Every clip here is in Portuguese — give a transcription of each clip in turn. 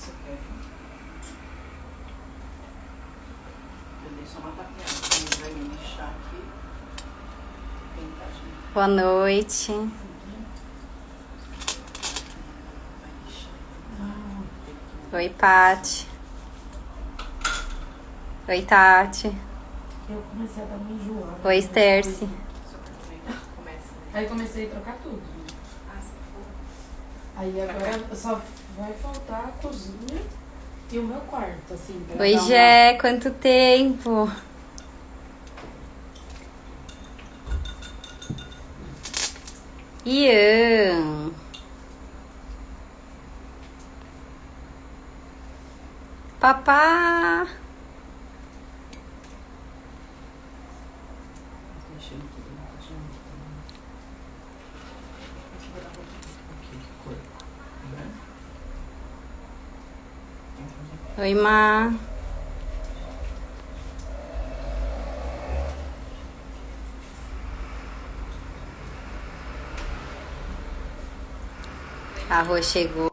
você quer. Eu dei só uma tapeada. Ele vai me deixar aqui. Boa noite. Oi, Paty. Oi, Tati. Eu comecei a dar uma enjoada. Oi, Sterce. Aí comecei a trocar tudo. Aí agora só vai faltar a cozinha e o meu quarto, assim. Pra Oi, dar Gé. Quanto tempo? Ian. Papá. Oi, Má. A Rô chegou.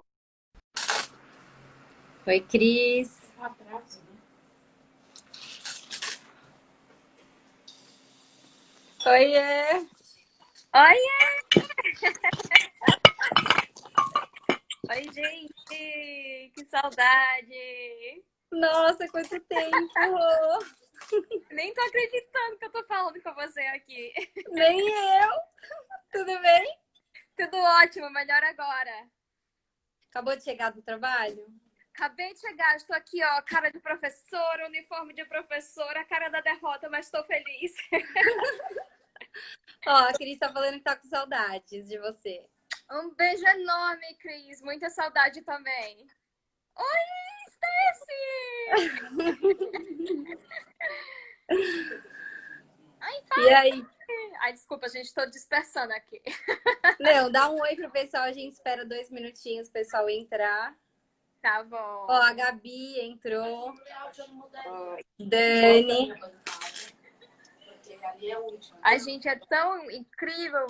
Oi, Cris. atraso, né? Oiê. Oiê! Oi, gente! Que saudade! Nossa, quanto tempo, Rô. Nem tô acreditando que eu tô falando com você aqui. Nem eu. Tudo bem? Tudo ótimo, melhor agora. Acabou de chegar do trabalho? Acabei de chegar, estou aqui, ó, cara de professora, uniforme de professora, cara da derrota, mas estou feliz. Ó, a Cris tá falando que tá com saudades de você. Um beijo enorme, Cris. Muita saudade também. Oi, Stacy! Ai, E aí? Ai, desculpa, gente, tô dispersando aqui. Não, dá um oi pro pessoal, a gente espera 2 minutinhos o pessoal entrar. Tá bom. Ó, a Gabi entrou. Dani. A gente é tão incrível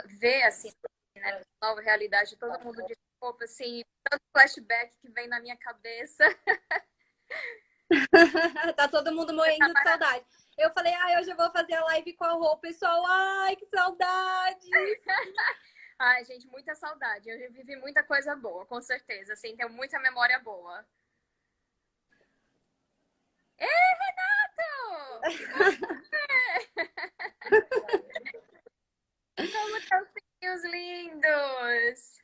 ver assim, né, nova realidade, todo mundo de roupa, assim, tanto flashback que vem na minha cabeça. Tá todo mundo morrendo de saudade. Eu falei, hoje eu vou fazer a live com a Rô. Pessoal, ai, que saudade! Ai, gente, muita saudade. Eu já vivi muita coisa boa, com certeza. Assim, tenho muita memória boa. Ei, Renato! Como estão, filhos lindos?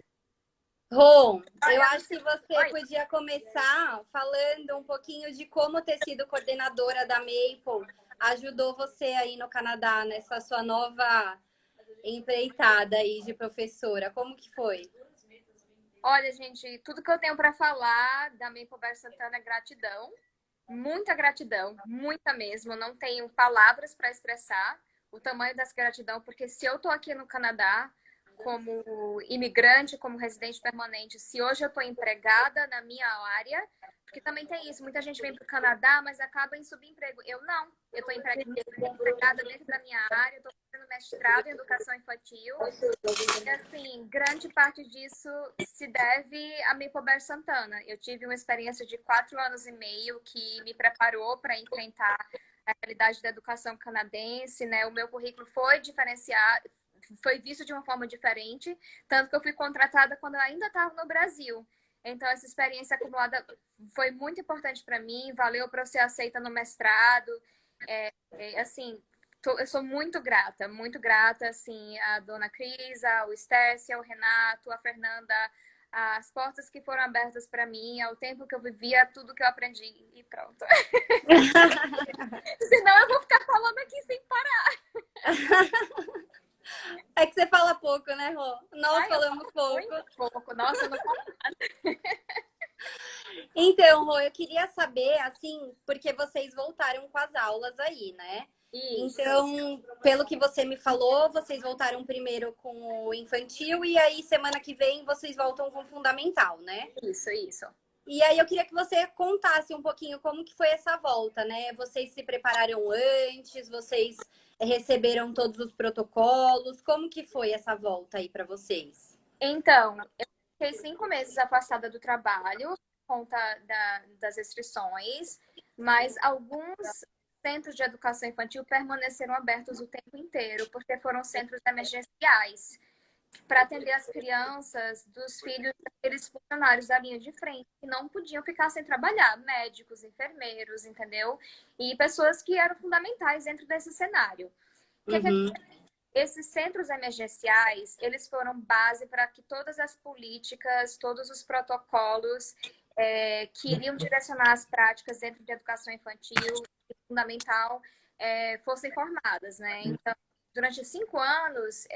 Rô, eu acho que você podia começar falando um pouquinho de como ter sido coordenadora da Maple ajudou você aí no Canadá, nessa sua nova empreitada aí de professora. Como que foi? Olha, gente, tudo que eu tenho para falar da Maple Bar Santana é gratidão. Muita gratidão, muita mesmo. Não tenho palavras para expressar o tamanho dessa gratidão, porque se eu estou aqui no Canadá como imigrante, como residente permanente, se hoje eu estou empregada na minha área, porque também tem isso, muita gente vem para o Canadá, mas acaba em subemprego. Eu não, eu estou empregada dentro da minha área, estou fazendo mestrado em educação infantil, e assim, grande parte disso se deve a Maple Bear Santana. Eu tive uma experiência de 4 anos e meio que me preparou para enfrentar a realidade da educação canadense, né? O meu currículo foi diferenciado, foi visto de uma forma diferente, tanto que eu fui contratada quando eu ainda estava no Brasil. Então, essa experiência acumulada foi muito importante para mim, valeu para eu ser aceita no mestrado. Assim, eu sou muito grata, assim, a dona Cris, ao Stércia, ao Renato, a Fernanda, as portas que foram abertas para mim, ao tempo que eu vivia, tudo que eu aprendi e pronto. Senão eu vou ficar falando aqui sem parar. É que você fala pouco, né, Rô? Nós falamos pouco. Muito pouco. Nossa, eu não falo nada. Então, Rô, eu queria saber, assim, porque vocês voltaram com as aulas aí, né? Isso. Então, pelo que você me falou, vocês voltaram primeiro com o infantil e aí semana que vem vocês voltam com o fundamental, né? Isso. E aí eu queria que você contasse um pouquinho como que foi essa volta, né? Vocês se prepararam antes, vocês receberam todos os protocolos, como que foi essa volta aí para vocês? Então, eu fiquei 5 meses afastada do trabalho, conta das restrições, mas alguns centros de educação infantil permaneceram abertos o tempo inteiro, porque foram centros emergenciais para atender as crianças dos filhos daqueles funcionários da linha de frente que não podiam ficar sem trabalhar, médicos, enfermeiros, entendeu? E pessoas que eram fundamentais dentro desse cenário. O que é que Uhum. esses centros emergenciais, eles foram base para que todas as políticas, todos os protocolos que iriam direcionar as práticas dentro de educação infantil e fundamental fossem formadas, né? Então, durante 5 anos,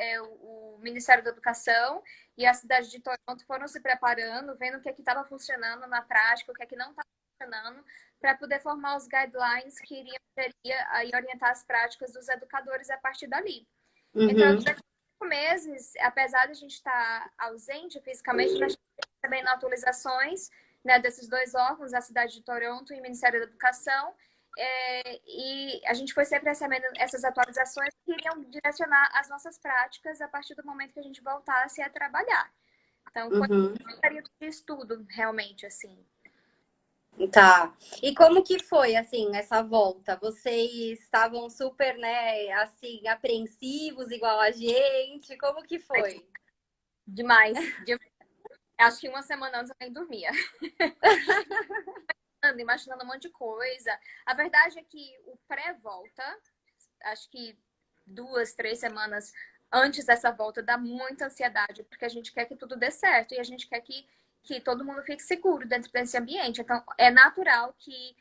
o Ministério da Educação e a cidade de Toronto foram se preparando, vendo o que estava funcionando na prática, o que é que não estava funcionando, para poder formar os guidelines que iriam orientar as práticas dos educadores a partir dali. Então, Uhum. durante 5 meses, apesar de a gente estar ausente fisicamente, a gente recebendo atualizações, né, desses 2 órgãos, a cidade de Toronto e o Ministério da Educação, e a gente foi sempre recebendo essas atualizações que iriam direcionar as nossas práticas a partir do momento que a gente voltasse a trabalhar. Então, foi Uhum. um período de estudo, realmente, assim. Tá. E como que foi, assim, essa volta? Vocês estavam super, né, assim, apreensivos igual a gente? Como que foi? Demais. Acho que 1 semana antes eu nem dormia. Imaginando um monte de coisa. A verdade é que o pré-volta, acho que 2, 3 semanas antes dessa volta, dá muita ansiedade, porque a gente quer que tudo dê certo e a gente quer que todo mundo fique seguro dentro desse ambiente. Então, é natural que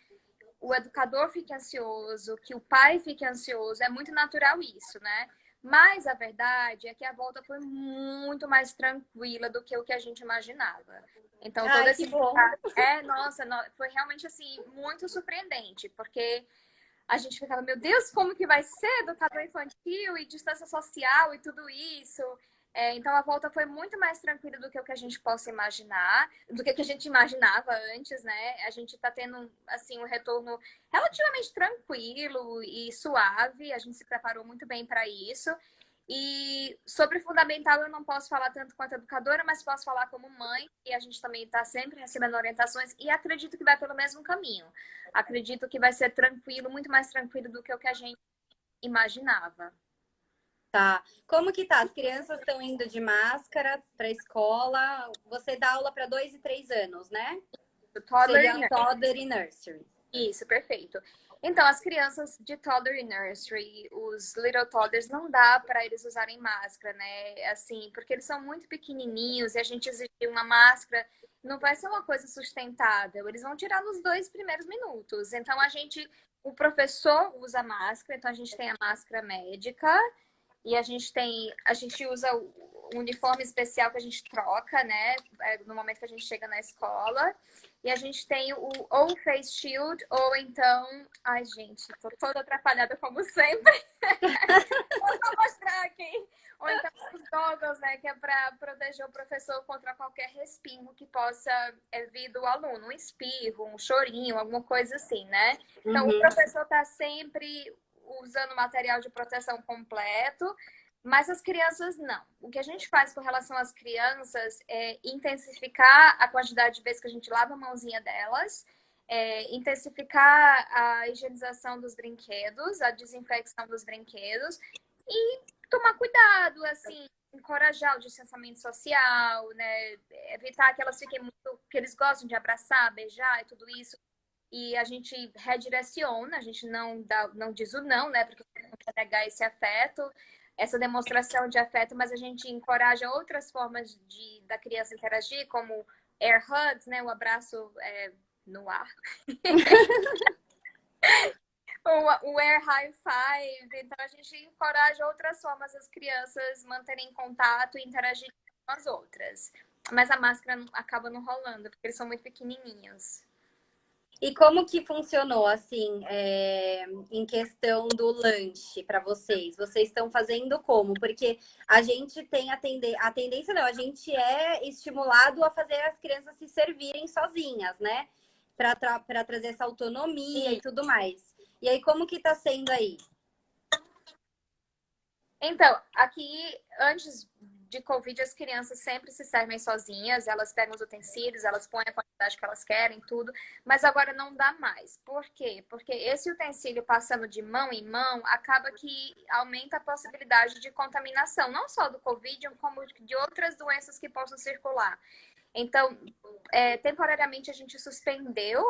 o educador fique ansioso, que o pai fique ansioso, é muito natural isso, né? Mas a verdade é que a volta foi muito mais tranquila do que o que a gente imaginava. Então, todo Ai, que esse... bom. Nossa, foi realmente, assim, muito surpreendente, porque a gente ficava, meu Deus, como que vai ser educador infantil e distância social e tudo isso? Então, a volta foi muito mais tranquila do que o que a gente possa imaginar, do que a gente imaginava antes, né? A gente está tendo, assim, um retorno relativamente tranquilo e suave. A gente se preparou muito bem para isso. E sobre fundamental eu não posso falar tanto quanto educadora, mas posso falar como mãe, e a gente também está sempre recebendo orientações e acredito que vai pelo mesmo caminho. Acredito que vai ser tranquilo, muito mais tranquilo do que o que a gente imaginava. Tá. Como que tá? As crianças estão indo de máscara para a escola. Você dá aula para 2 e 3 anos, né? O toddler Seria toddler e nursery. Isso, perfeito. Então, as crianças de toddler e nursery, os little toddlers, não dá para eles usarem máscara, né? Assim, porque eles são muito pequenininhos e a gente exigir uma máscara não vai ser uma coisa sustentável. Eles vão tirar nos 2 primeiros minutos. Então, o professor usa máscara, então a gente tem a máscara médica e a gente usa o uniforme especial que a gente troca, né? No momento que a gente chega na escola. E a gente tem ou face shield, ou então... Ai, gente, tô toda atrapalhada como sempre. Vou mostrar aqui. Ou então os goggles, né? Que é para proteger o professor contra qualquer respingo que possa vir do aluno. Um espirro, um chorinho, alguma coisa assim, né? Então, o professor tá sempre usando material de proteção completo, mas as crianças não. O que a gente faz com relação às crianças é intensificar a quantidade de vezes que a gente lava a mãozinha delas, intensificar a higienização dos brinquedos, a desinfecção dos brinquedos e tomar cuidado, assim, encorajar o distanciamento social, né? Evitar que elas fiquem muito... que eles gostam de abraçar, beijar e tudo isso. E a gente redireciona, a gente não diz o não, né? Porque não quer negar esse afeto, essa demonstração de afeto, mas a gente encoraja outras formas da criança interagir, como air hugs, né? O abraço no ar. O air high five. Então, a gente encoraja outras formas as crianças manterem contato e interagir com as outras. Mas a máscara acaba não rolando, porque eles são muito pequenininhos. E como que funcionou, assim, em questão do lanche para vocês? Vocês estão fazendo como? Porque a gente tem a tendência, não, a gente é estimulado a fazer as crianças se servirem sozinhas, né? Para trazer essa autonomia e tudo mais. E aí, como que tá sendo aí? Então, aqui, antes de Covid, as crianças sempre se servem sozinhas, elas pegam os utensílios, elas põem a atividade que elas querem, tudo, mas agora não dá mais. Por quê? Porque esse utensílio passando de mão em mão acaba que aumenta a possibilidade de contaminação, não só do Covid, como de outras doenças que possam circular. Então, temporariamente a gente suspendeu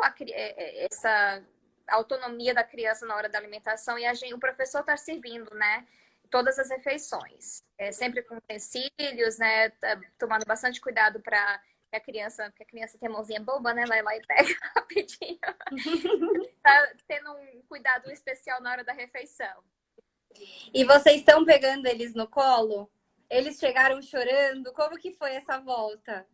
essa autonomia da criança na hora da alimentação e o professor está servindo, né? Todas as refeições, sempre com utensílios, né? Tomando bastante cuidado para que a criança tem a mãozinha boba, né? Vai lá e pega rapidinho. Tá tendo um cuidado especial na hora da refeição. E vocês estão pegando eles no colo? Eles chegaram chorando? Como que foi essa volta?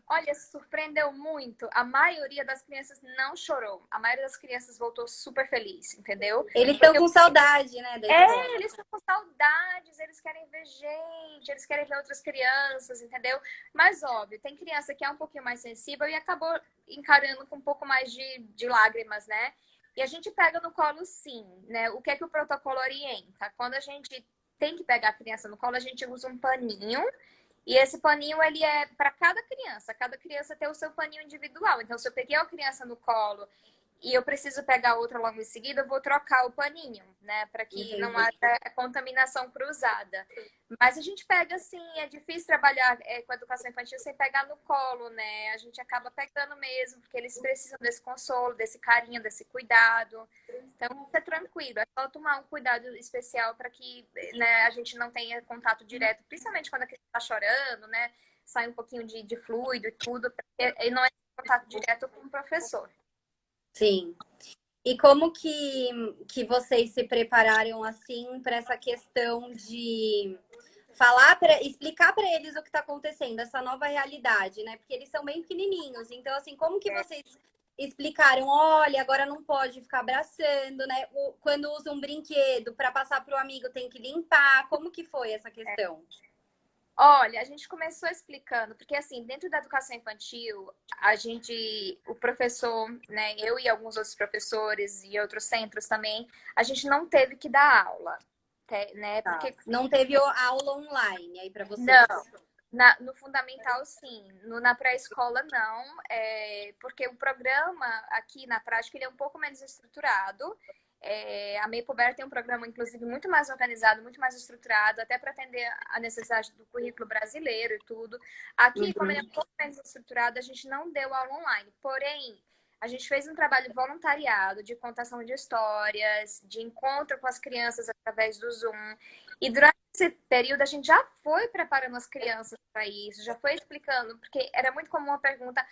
Olha, surpreendeu muito. A maioria das crianças não chorou. A maioria das crianças voltou super feliz, entendeu? Eles estão com saudade, né? Da escola. Eles estão com saudades, eles querem ver gente, eles querem ver outras crianças, entendeu? Mas, óbvio, tem criança que é um pouquinho mais sensível e acabou encarando com um pouco mais de lágrimas, né? E a gente pega no colo, sim, né? O que é que o protocolo orienta? Quando a gente tem que pegar a criança no colo, a gente usa um paninho. E esse paninho, ele é para cada criança tem o seu paninho individual. Então, se eu peguei uma criança no colo e eu preciso pegar outra logo em seguida, eu vou trocar o paninho, né? Para que não haja contaminação cruzada. Mas a gente pega, assim, é difícil trabalhar com a educação infantil sem pegar no colo, né? A gente acaba pegando mesmo, porque eles precisam desse consolo, desse carinho, desse cuidado. Então, é tranquilo, é só tomar um cuidado especial para que, né, a gente não tenha contato direto, principalmente quando a criança está chorando, né? Sai um pouquinho de fluido e tudo, porque não é contato direto com o professor. Sim. E como que vocês se prepararam assim para essa questão de explicar para eles o que está acontecendo, essa nova realidade, né? Porque eles são bem pequenininhos. Então, assim, como que vocês explicaram? Olha, agora não pode ficar abraçando, né? Quando usa um brinquedo para passar para o amigo tem que limpar. Como que foi essa questão? Olha, a gente começou explicando, porque assim, dentro da educação infantil, o professor, né, eu e alguns outros professores e outros centros também, a gente não teve que dar aula, né? Porque não teve aula online aí para vocês? Não, no fundamental sim, na pré-escola não, porque o programa aqui na prática ele é um pouco menos estruturado. A Maple Bear tem um programa, inclusive, muito mais organizado, muito mais estruturado, até para atender a necessidade do currículo brasileiro e tudo. Aqui, como ele é um pouco menos estruturado, a gente não deu aula online. Porém, a gente fez um trabalho voluntariado de contação de histórias, de encontro com as crianças através do Zoom. E durante esse período, a gente já foi preparando as crianças para isso, já foi explicando, porque era muito comum a pergunta: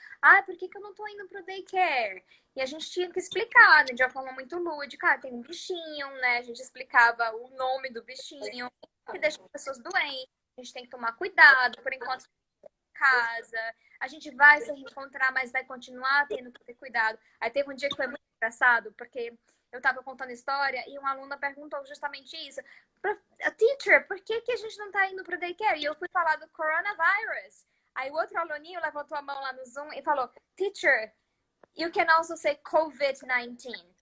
por que eu não estou indo para o daycare? E a gente tinha que explicar, né, de uma forma muito lúdica. Tem um bichinho, né? A gente explicava o nome do bichinho, que deixa as pessoas doentes, a gente tem que tomar cuidado, por enquanto, em casa. A gente vai se reencontrar, mas vai continuar tendo que ter cuidado. Aí teve um dia que foi muito engraçado, porque eu estava contando história e uma aluna perguntou justamente isso. Teacher, por que a gente não está indo para o daycare? E eu fui falar do coronavírus. Aí o outro aluninho levantou a mão lá no Zoom e falou: Teacher, you can also say COVID-19.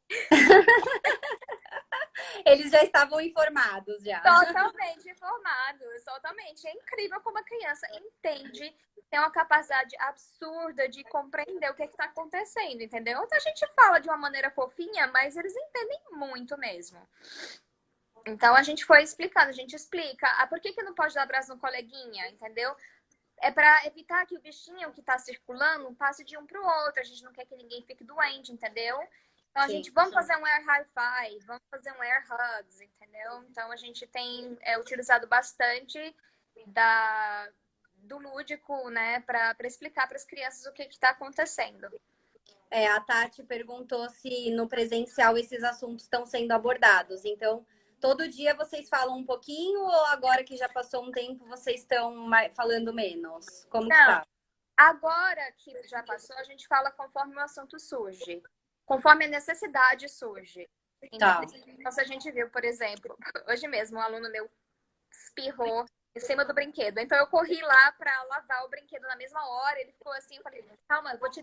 Eles já estavam informados já. Totalmente informados, totalmente. É incrível como a criança entende, tem uma capacidade absurda de compreender o que está acontecendo, entendeu? Então a gente fala de uma maneira fofinha, mas eles entendem muito mesmo. Então a gente foi explicando, a gente explica, por que não pode dar abraço no coleguinha, entendeu? É para evitar que o bichinho que está circulando passe de um para o outro. A gente não quer que ninguém fique doente, entendeu? Então a gente, vamos fazer um air high five, vamos fazer um air hugs, entendeu? Então a gente tem utilizado bastante do lúdico, né, para explicar para as crianças o que está acontecendo. A Tati perguntou se no presencial esses assuntos estão sendo abordados. Então, todo dia vocês falam um pouquinho ou agora que já passou um tempo vocês estão falando menos? Como que tá? Agora que já passou, a gente fala conforme o assunto surge. Conforme a necessidade surge. Então, se a gente viu, por exemplo, hoje mesmo um aluno meu espirrou em cima do brinquedo. Então eu corri lá para lavar o brinquedo na mesma hora. Ele ficou assim, eu falei: calma, eu vou te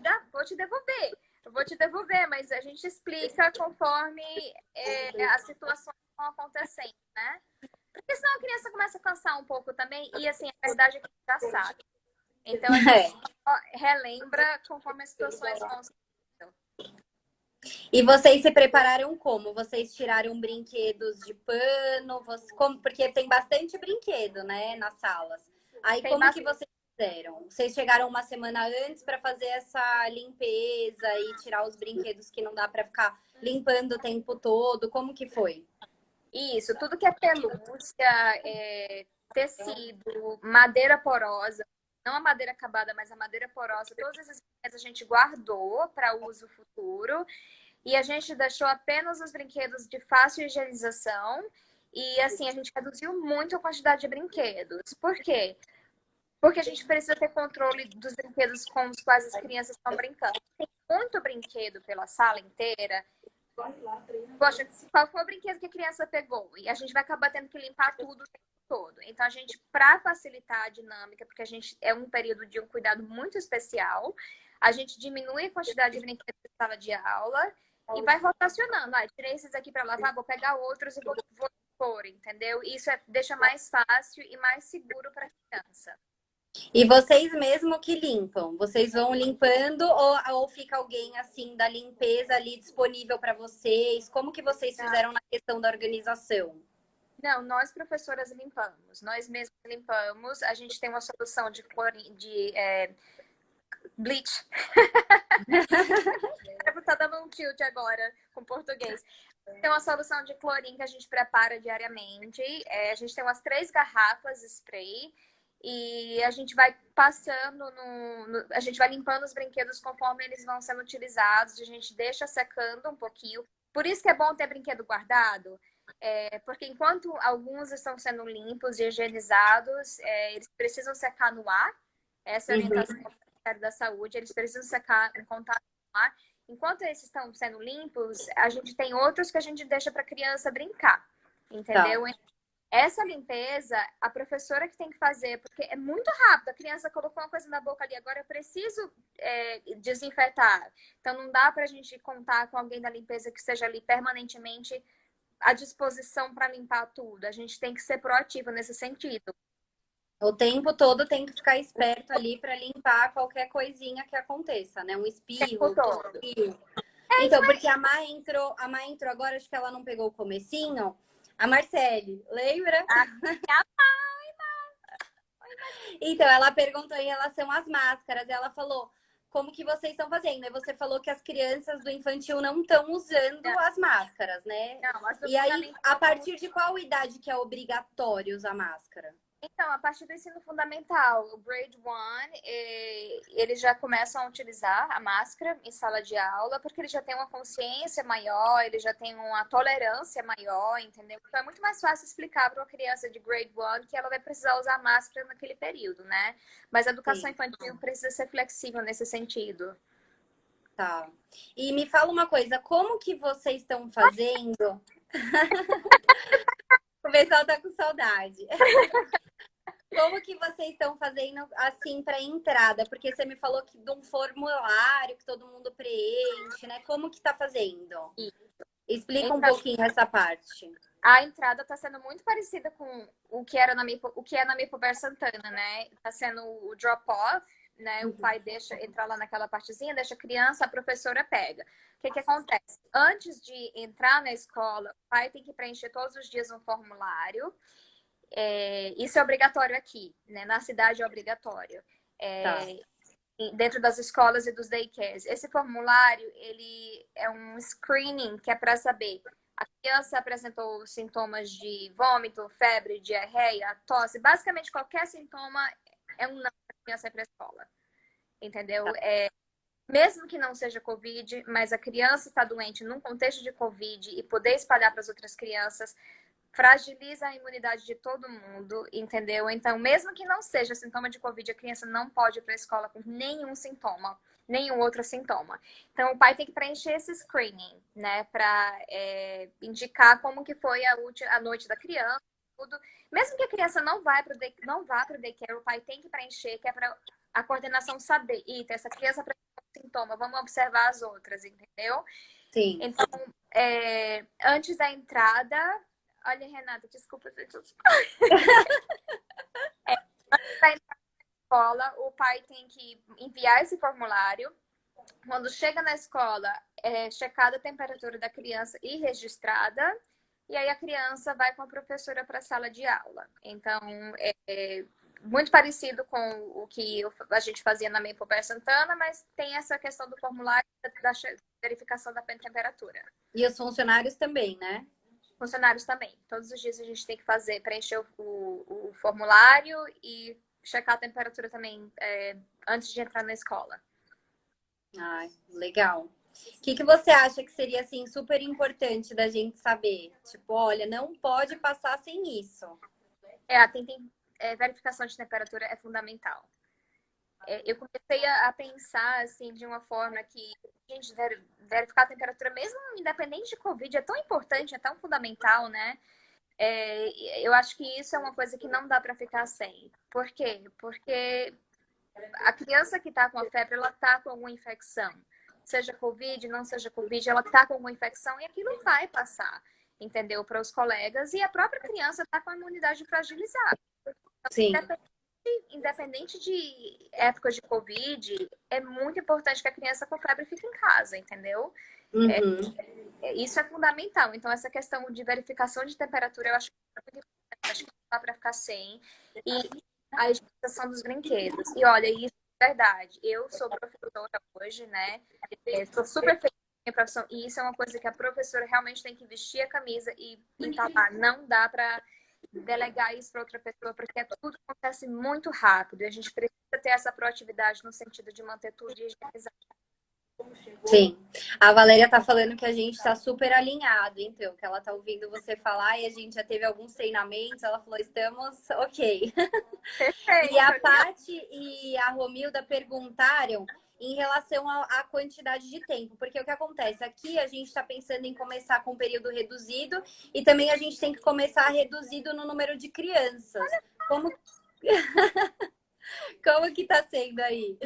devolver. Eu vou te devolver, mas a gente explica conforme as situações estão acontecendo, né? Porque senão a criança começa a cansar um pouco também. E assim, a verdade é que a gente já sabe. Então, relembra conforme as situações vão. E vocês se prepararam como? Vocês tiraram brinquedos de pano? Porque tem bastante brinquedo, né, nas salas. Aí Tem como que vocês fizeram? Vocês chegaram uma semana antes para fazer essa limpeza e tirar os brinquedos que não dá para ficar limpando o tempo todo? Como que foi? Isso, tudo que é pelúcia, tecido, madeira porosa, não a madeira acabada, mas a madeira porosa, todos esses brinquedos a gente guardou para uso futuro e a gente deixou apenas os brinquedos de fácil higienização e assim, a gente reduziu muito a quantidade de brinquedos. Por quê? Porque a gente precisa ter controle dos brinquedos com os quais as crianças estão brincando. Tem muito brinquedo pela sala inteira. Poxa, qual foi o brinquedo que a criança pegou? E a gente vai acabar tendo que limpar tudo o tempo todo. Então, a gente, para facilitar a dinâmica, porque a gente é um período de um cuidado muito especial, a gente diminui a quantidade de brinquedos de sala de aula e vai rotacionando. Tirei esses aqui para lavar, vou pegar outros e vou pôr, entendeu? Isso deixa mais fácil e mais seguro para a criança. E vocês mesmo que limpam? Vocês vão limpando ou fica alguém assim da limpeza ali disponível para vocês? Como que vocês fizeram na questão da organização? Não, nós professoras limpamos. Nós mesmos limpamos. A gente tem uma solução de bleach. Tá dando um tilt agora com português. Tem uma solução de clorim que a gente prepara diariamente. A gente tem umas 3 garrafas spray. E a gente vai passando a gente vai limpando os brinquedos conforme eles vão sendo utilizados. A gente deixa secando um pouquinho. Por isso que é bom ter brinquedo guardado. Porque enquanto alguns estão sendo limpos e higienizados, eles precisam secar no ar. Essa é a orientação do Ministério da Saúde. Eles precisam secar em contato no ar. Enquanto esses estão sendo limpos, a gente tem outros que a gente deixa para a criança brincar. Entendeu? Tá. Essa limpeza, a professora que tem que fazer, porque é muito rápido. A criança colocou uma coisa na boca ali, agora eu preciso desinfetar. Então, não dá para a gente contar com alguém da limpeza que esteja ali permanentemente à disposição para limpar tudo. A gente tem que ser proativo nesse sentido. O tempo todo tem que ficar esperto ali para limpar qualquer coisinha que aconteça, né? Um espirro, um tospio. Então, porque a Má entrou agora, acho que ela não pegou o comecinho. A Marcele, lembra? Então, ela perguntou em relação às máscaras. Ela falou, como que vocês estão fazendo? E você falou que as crianças do infantil não estão usando as máscaras, né? Não, e aí, a partir de qual idade que é obrigatório usar máscara? Então, a partir do ensino fundamental, o grade 1, eles já começam a utilizar a máscara em sala de aula, porque eles já têm uma consciência maior, eles já têm uma tolerância maior, entendeu? Então, é muito mais fácil explicar para uma criança de grade 1 que ela vai precisar usar máscara naquele período, né? Mas a educação infantil precisa ser flexível nesse sentido. Tá. E me fala uma coisa, como que vocês estão fazendo? O pessoal tá com saudade. Como que vocês estão fazendo assim para entrada? Porque você me falou que de um formulário que todo mundo preenche, né? Como que tá fazendo? Isso. Explica um pouquinho essa parte. A entrada está sendo muito parecida com o que é na May Pauber Santana, né? Está sendo o drop-off, né? O pai deixa entrar lá naquela partezinha, deixa a criança, a professora pega. O que acontece? Antes de entrar na escola, o pai tem que preencher todos os dias um formulário. Isso é obrigatório aqui, né? Na cidade é obrigatório. Dentro das escolas e dos daycares. Esse formulário, ele é um screening que é para saber a criança apresentou sintomas de vômito, febre, diarreia, tosse. Basicamente, qualquer sintoma é um não para a criança ir para a escola. Entendeu? Mesmo que não seja Covid, mas a criança está doente num contexto de Covid e poder espalhar para as outras crianças fragiliza a imunidade de todo mundo, entendeu? Então, mesmo que não seja sintoma de Covid, a criança não pode ir para a escola com nenhum sintoma, nenhum outro sintoma. Então, o pai tem que preencher esse screening, né? Para indicar como que foi a noite da criança, tudo. Mesmo que a criança não vá para o daycare, o pai tem que preencher, que é para a coordenação saber. Eita, essa criança apresentou um sintoma, vamos observar as outras, entendeu? Sim. Então, antes da entrada... Olha, Renata, desculpa. escola, o pai tem que enviar esse formulário. Quando chega na escola, é checada a temperatura da criança e registrada. E aí a criança vai com a professora para a sala de aula. Então, é muito parecido com o que a gente fazia na Maple Bear Santana, mas tem essa questão do formulário da verificação da temperatura. E os funcionários também, né? Funcionários também. Todos os dias a gente tem que preencher o formulário e checar a temperatura também antes de entrar na escola. Ai, legal. O que você acha que seria, assim, super importante da gente saber? Tipo, olha, não pode passar sem isso. Verificação de temperatura é fundamental. Eu comecei a pensar, assim, de uma forma que, gente, verificar a temperatura, mesmo independente de Covid, é tão importante, é tão fundamental, né? Eu acho que isso é uma coisa que não dá para ficar sem. Por quê? Porque a criança que está com a febre, ela está com alguma infecção. Seja Covid, não seja Covid, ela está com alguma infecção e aquilo vai passar, entendeu? Para os colegas. E a própria criança está com a imunidade fragilizada. Sim. Independente de época de Covid, é muito importante que a criança com febre fique em casa, entendeu? Uhum. Isso é fundamental. Então, essa questão de verificação de temperatura, eu acho muito importante. Acho que não dá para ficar sem. E a higienização dos brinquedos. E olha, isso é verdade. Eu sou professora hoje, né? Estou super feliz com a minha profissão. E isso é uma coisa que a professora realmente tem que vestir a camisa e tá lá. Não dá para delegar isso para outra pessoa, porque tudo acontece muito rápido. E a gente precisa ter essa proatividade no sentido de manter tudo higienizado. Sim. A Valéria tá falando que a gente tá super alinhado, então, que ela tá ouvindo você falar e a gente já teve alguns treinamentos, ela falou, estamos ok. E a Paty e a Romilda perguntaram em relação à quantidade de tempo, porque o que acontece? Aqui a gente está pensando em começar com um período reduzido e também a gente tem que começar reduzido no número de crianças. Como que tá sendo aí?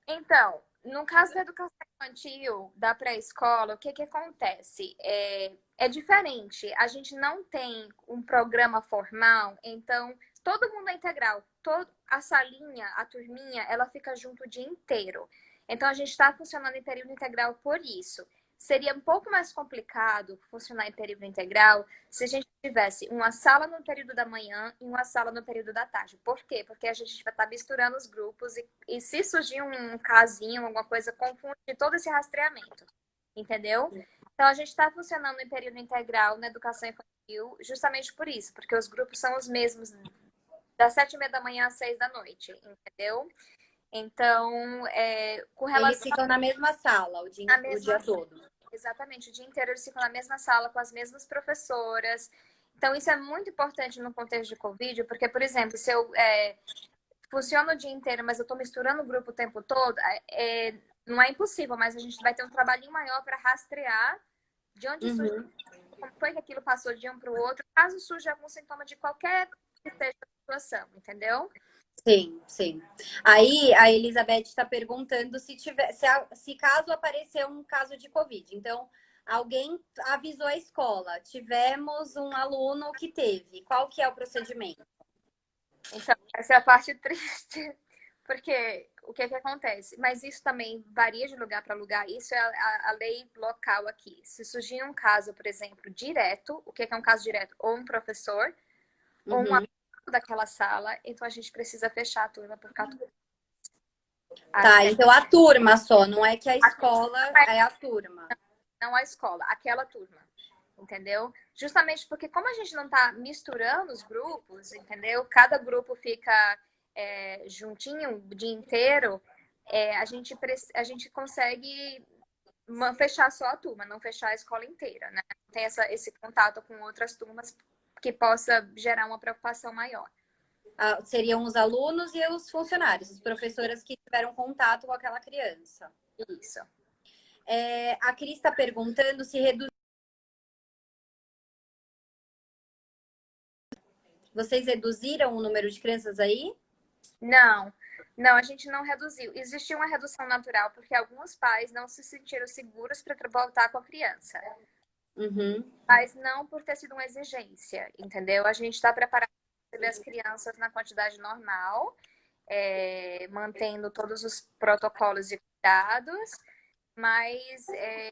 Então, no caso da educação infantil, da pré-escola, o que acontece? É diferente. A gente não tem um programa formal, então todo mundo é integral. A salinha, a turminha, ela fica junto o dia inteiro. Então, a gente está funcionando em período integral por isso. Seria um pouco mais complicado funcionar em período integral se a gente tivesse uma sala no período da manhã e uma sala no período da tarde. Por quê? Porque a gente vai estar misturando os grupos e se surgir um casinho, alguma coisa, confunde todo esse rastreamento. Entendeu? Então, a gente está funcionando em período integral na educação infantil justamente por isso, porque os grupos são os mesmos das 7h30 da manhã às 6 da noite, entendeu? Então, com relação... Eles ficam na mesma sala o dia todo. Exatamente, o dia inteiro eles ficam na mesma sala com as mesmas professoras. Então, isso é muito importante no contexto de Covid, porque, por exemplo, se eu funciono o dia inteiro, mas eu estou misturando o grupo o tempo todo, não é impossível, mas a gente vai ter um trabalhinho maior para rastrear de onde surgiu, como foi que aquilo passou de um para o outro, caso surja algum sintoma de qualquer que seja a situação, entendeu? Sim, sim. Aí a Elizabeth está perguntando se caso aparecer um caso de Covid. Então, alguém avisou a escola, tivemos um aluno que teve. Qual que é o procedimento? Então, essa é a parte triste, porque o que acontece? Mas isso também varia de lugar para lugar. Isso é a lei local aqui. Se surgir um caso, por exemplo, direto, o que é um caso direto? Ou um professor, ou um aluno daquela sala, então a gente precisa fechar a turma por causa do... Tá, então a turma só, não é que a escola é a turma. Não a escola, aquela turma, entendeu? Justamente porque como a gente não tá misturando os grupos, entendeu? Cada grupo fica juntinho o dia inteiro, a gente consegue fechar só a turma, não fechar a escola inteira, né? Tem esse contato com outras turmas que possa gerar uma preocupação maior. Seriam os alunos e os funcionários, as professoras que tiveram contato com aquela criança. Isso. A Cris está perguntando se vocês reduziram o número de crianças aí? Não, a gente não reduziu. Existiu uma redução natural porque alguns pais não se sentiram seguros para voltar com a criança. Mas não por ter sido uma exigência, entendeu? A gente está preparado para receber as crianças na quantidade normal mantendo todos os protocolos de cuidados, mas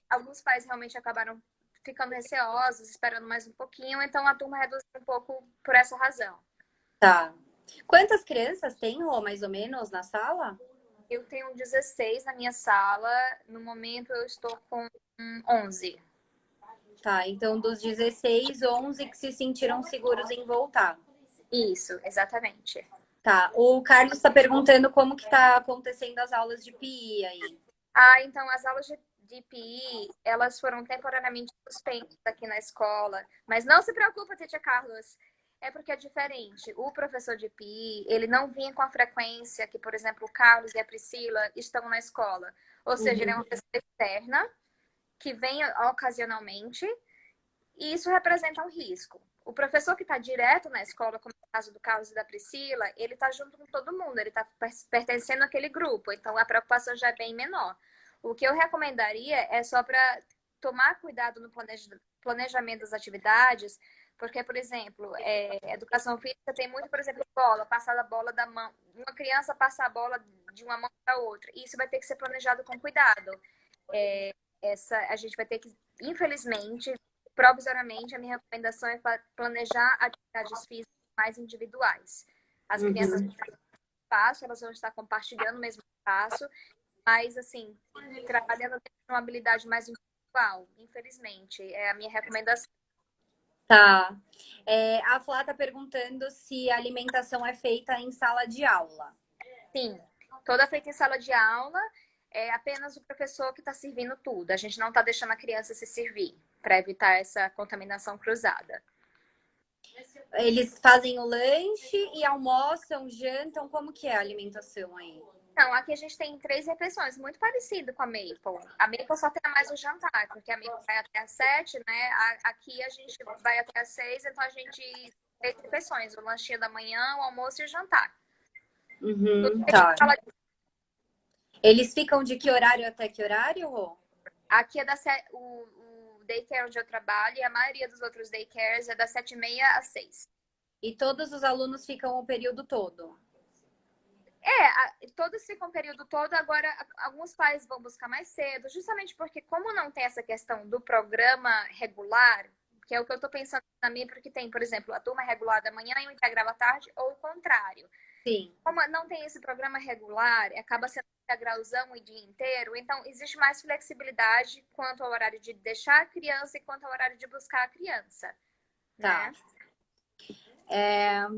alguns pais realmente acabaram ficando receosos, esperando mais um pouquinho, então a turma reduziu um pouco por essa razão. Tá. Quantas crianças tem, Rô, mais ou menos, na sala? Eu tenho 16 na minha sala, no momento eu estou com 11. Tá, então dos 16, 11 que se sentiram seguros em voltar. Isso, exatamente. Tá, o Carlos está perguntando como que tá acontecendo as aulas de PI aí. Então as aulas de PI, elas foram temporariamente suspensas aqui na escola, mas não se preocupa, Tia Carlos, é porque é diferente. O professor de PI, ele não vinha com a frequência que, por exemplo, o Carlos e a Priscila estão na escola. Ou seja, ele é uma pessoa externa que vem ocasionalmente e isso representa um risco. O professor que está direto na escola, como é o caso do Carlos e da Priscila, ele está junto com todo mundo, ele está pertencendo àquele grupo, então a preocupação já é bem menor. O que eu recomendaria é só para tomar cuidado no planejamento das atividades, porque, por exemplo, educação física tem muito, por exemplo, bola, passar a bola da mão, uma criança passar a bola de uma mão para outra, e isso vai ter que ser planejado com cuidado. A gente vai ter que, infelizmente, provisoriamente, a minha recomendação é planejar atividades físicas mais individuais. As crianças vão estar no espaço, elas vão estar compartilhando o mesmo espaço, mas, assim, trabalhando uma habilidade mais individual, infelizmente, é a minha recomendação. Tá. A Flá está perguntando se a alimentação é feita em sala de aula. Sim, toda feita em sala de aula, é apenas o professor que está servindo tudo. A gente não está deixando a criança se servir, para evitar essa contaminação cruzada. Eles fazem o lanche e almoçam, jantam, como que é a alimentação aí? Então, aqui a gente tem 3 refeições, muito parecido com a Maple. A Maple só tem mais o jantar, porque a Maple vai até às 7, né? Aqui a gente vai até às 6, então a gente 3 refeições, o lanchinho da manhã, o almoço e o jantar. Tá. Eles ficam de que horário até que horário, Rô? Aqui é o daycare onde eu trabalho e a maioria dos outros daycares é das 7h30 às 6. E todos os alunos ficam o período todo? Todos ficam o período todo, agora alguns pais vão buscar mais cedo, justamente porque como não tem essa questão do programa regular, que é o que eu estou pensando também, porque tem, por exemplo, a turma regular da manhã e o integral à tarde, ou o contrário. Sim. Como não tem esse programa regular, acaba sendo integralzão o dia inteiro, então existe mais flexibilidade quanto ao horário de deixar a criança e quanto ao horário de buscar a criança. Tá. Né?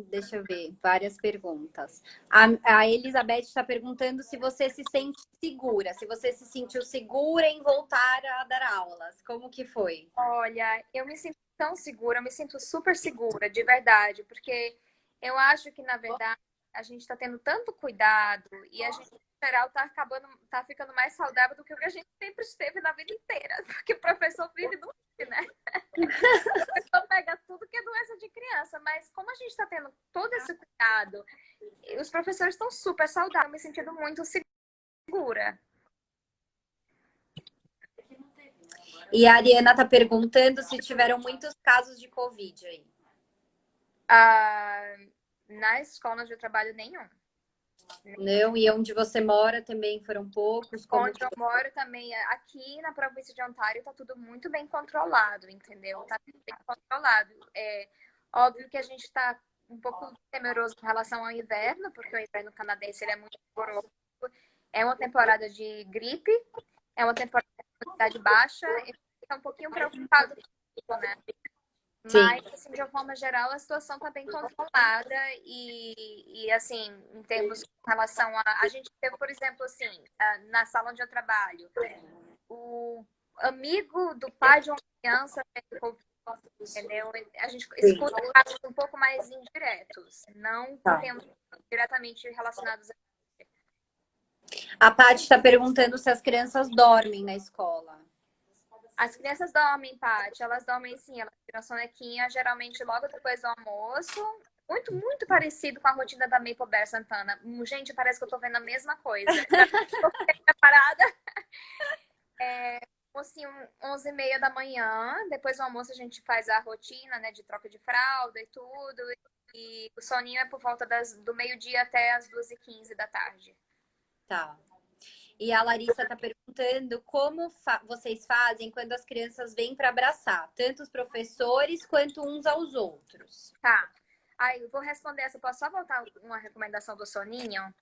Deixa eu ver, várias perguntas. A Elizabeth está perguntando se você se sente segura, se você se sentiu segura em voltar a dar aulas. Como que foi? Olha, eu me sinto tão segura, eu me sinto super segura, de verdade, porque eu acho que, na verdade, a gente está tendo tanto cuidado e a gente, em geral, tá ficando mais saudável do que o que a gente sempre esteve na vida inteira, porque o professor vive do né? O professor pega tudo que é doença de criança, mas como a gente está tendo todo esse cuidado, os professores estão super saudáveis, me sentindo muito segura. E a Ariana está perguntando se tiveram muitos casos de Covid aí. Na escola onde eu trabalho, nenhum. Não, e onde você mora também foram poucos? Onde eu moro também, aqui na província de Ontário, tá tudo muito bem controlado, entendeu? Tá bem controlado. É óbvio que a gente tá um pouco temeroso com relação ao inverno, porque o inverno canadense ele é muito rigoroso. É uma temporada de gripe, é uma temporada de imunidade baixa, e fica um pouquinho preocupado com isso, né? Sim. Mas, assim, de uma forma geral, a situação está bem controlada e, assim, em termos com relação a gente teve, por exemplo, assim, na sala onde eu trabalho, o amigo do pai de uma criança teve Covid, entendeu? A gente escuta casos um pouco mais indiretos, não temos diretamente relacionados a... A Paty está perguntando se as crianças dormem na escola. As crianças dormem, Paty. Elas dormem sim, elas tiram sonequinha, geralmente logo depois do almoço. Muito, muito parecido com a rotina da Maple Bear Santana. Gente, parece que eu tô vendo a mesma coisa. Tô preparada. Assim, 11h30 da manhã. Depois do almoço a gente faz a rotina, né, de troca de fralda e tudo. E o soninho é por volta do meio-dia até as 2h15 da tarde. Tá. E a Larissa está perguntando como vocês fazem quando as crianças vêm para abraçar, tanto os professores quanto uns aos outros. Tá. Aí, eu vou responder essa. Posso só voltar uma recomendação do soninho?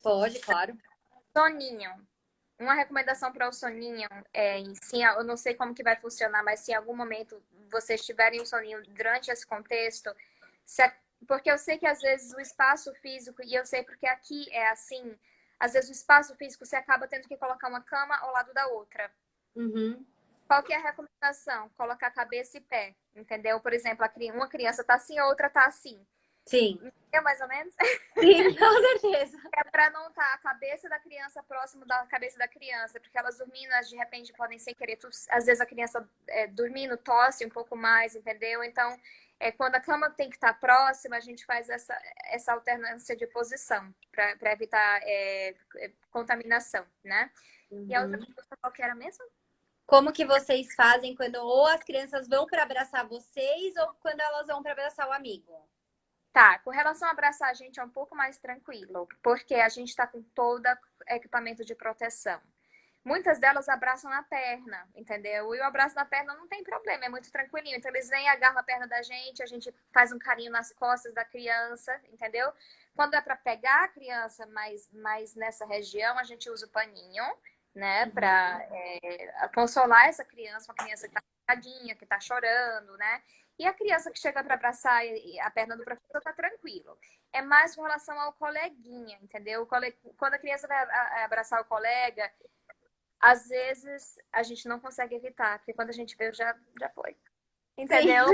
Pode, claro. Soninho. Uma recomendação para o soninho é, sim, eu não sei como que vai funcionar, mas se em algum momento vocês tiverem um soninho durante esse contexto, porque eu sei que às vezes o espaço físico, e eu sei porque aqui é assim, às vezes o espaço físico você acaba tendo que colocar uma cama ao lado da outra. Uhum. Qual que é a recomendação? Colocar cabeça e pé, entendeu? Por exemplo, uma criança tá assim, a outra tá assim. Sim. Entendeu mais ou menos? Sim, com certeza. É para não estar a cabeça da criança próximo da cabeça da criança, porque elas dormindo, elas de repente podem sem querer, às vezes a criança dormindo tosse um pouco mais, entendeu? Então, quando a cama tem que estar próxima, a gente faz essa alternância de posição para evitar contaminação, né? Uhum. E a outra pergunta qual que era mesmo? Como que vocês fazem quando ou as crianças vão para abraçar vocês ou quando elas vão para abraçar o amigo? Tá, com relação a abraçar a gente é um pouco mais tranquilo, porque a gente está com todo equipamento de proteção. Muitas delas abraçam na perna, entendeu? E o abraço na perna não tem problema, é muito tranquilinho. Então eles vêm, agarram a perna da gente, a gente faz um carinho nas costas da criança, entendeu? Quando é para pegar a criança mais nessa região, a gente usa o paninho, né? Para consolar essa criança, uma criança que tá tadinha, que tá chorando, né? E a criança que chega para abraçar a perna do professor tá tranquilo. É mais com relação ao coleguinha, entendeu? Quando a criança vai abraçar o colega, às vezes a gente não consegue evitar, porque quando a gente vê, já foi. Entendeu?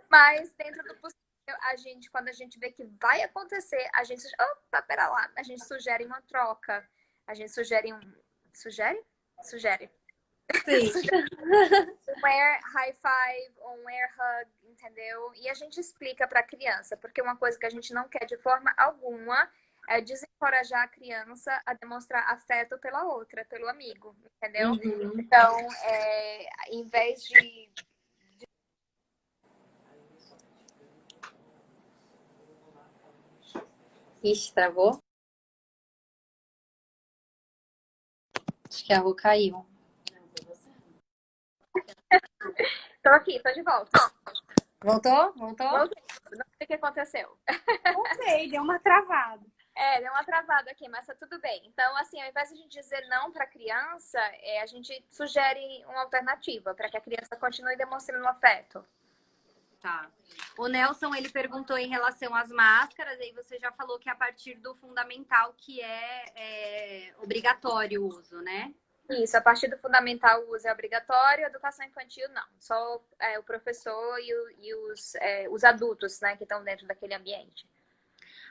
Mas dentro do possível, quando a gente vê que vai acontecer, a gente. Opa, pera lá. A gente sugere uma troca. A gente sugere um. Sugere? Sugere. Sim. Um air high five, um air hug, entendeu? E a gente explica para a criança, porque uma coisa que a gente não quer de forma alguma é desencorajar a criança a demonstrar afeto pela outra, pelo amigo, entendeu? Uhum. Então, em vez de. Ixi, travou? Acho que a Rô caiu. Tô aqui, tô de volta. Voltou? Voltou? Voltei. Não sei o que aconteceu. Não sei, deu uma travada. Deu uma travada aqui, mas tá tudo bem. Então, assim, ao invés de a gente dizer não para a criança, a gente sugere uma alternativa para que a criança continue demonstrando afeto. Tá. O Nelson, ele perguntou em relação às máscaras, aí você já falou que é a partir do fundamental que é obrigatório o uso, né? Isso, a partir do fundamental o uso é obrigatório, a educação infantil não. Só o professor e os adultos, né, que estão dentro daquele ambiente.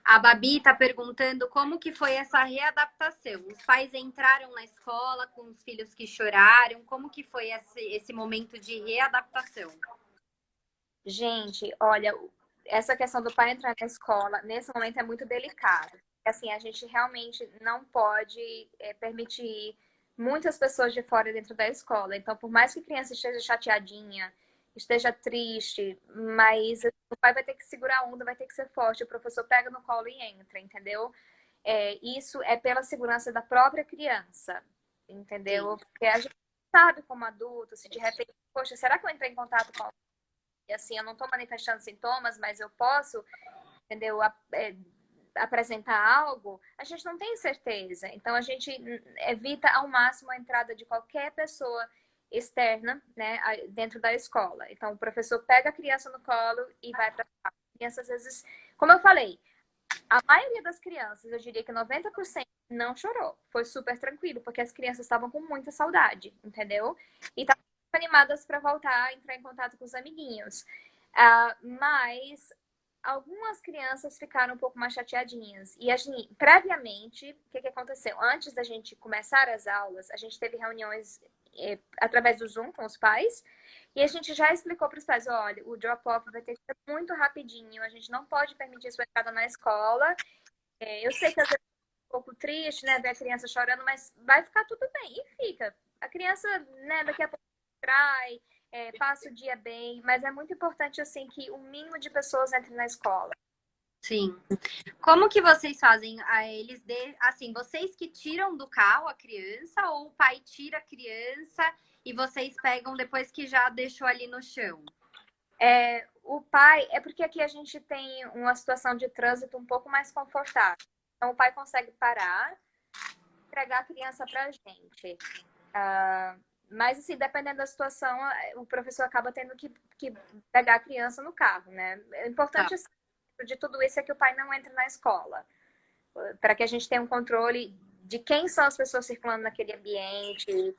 A Babi está perguntando como que foi essa readaptação. Os pais entraram na escola com os filhos que choraram. Como que foi esse momento de readaptação? Gente, olha, essa questão do pai entrar na escola, nesse momento é muito delicado. Assim, a gente realmente não pode permitir muitas pessoas de fora dentro da escola. Então, por mais que a criança esteja chateadinha, esteja triste, mas o pai vai ter que segurar a onda, vai ter que ser forte. O professor pega no colo e entra, entendeu? Isso é pela segurança da própria criança, entendeu? Sim. Porque a gente sabe como adulto, se de repente, poxa, será que eu entrei em contato com e assim, eu não estou manifestando sintomas, mas eu posso, entendeu, apresentar algo, a gente não tem certeza. Então, a gente evita ao máximo a entrada de qualquer pessoa externa, né, dentro da escola. Então, o professor pega a criança no colo e vai para a criança, às vezes, como eu falei, a maioria das crianças, eu diria que 90% não chorou. Foi super tranquilo, porque as crianças estavam com muita saudade, entendeu? E estavam animadas para voltar a entrar em contato com os amiguinhos. Mas algumas crianças ficaram um pouco mais chateadinhas. E assim, previamente, o que aconteceu? Antes da gente começar as aulas, a gente teve reuniões através do Zoom com os pais. E a gente já explicou para os pais, olha, o drop-off vai ter que ser muito rapidinho. A gente não pode permitir sua entrada na escola. Eu sei que às vezes é um pouco triste, né, ver a criança chorando, mas vai ficar tudo bem. E fica. A criança, né, daqui a pouco trai, passa o dia bem, mas é muito importante, assim, que o mínimo de pessoas entre na escola. Sim. Como que vocês fazem? Assim, vocês que tiram do carro a criança ou o pai tira a criança e vocês pegam depois que já deixou ali no chão? O pai, é porque aqui a gente tem uma situação de trânsito um pouco mais confortável. Então, o pai consegue parar, entregar a criança pra gente. Mas, assim, dependendo da situação, o professor acaba tendo que pegar a criança no carro, né? O importante, assim, de tudo isso é que o pai não entre na escola, para que a gente tenha um controle de quem são as pessoas circulando naquele ambiente.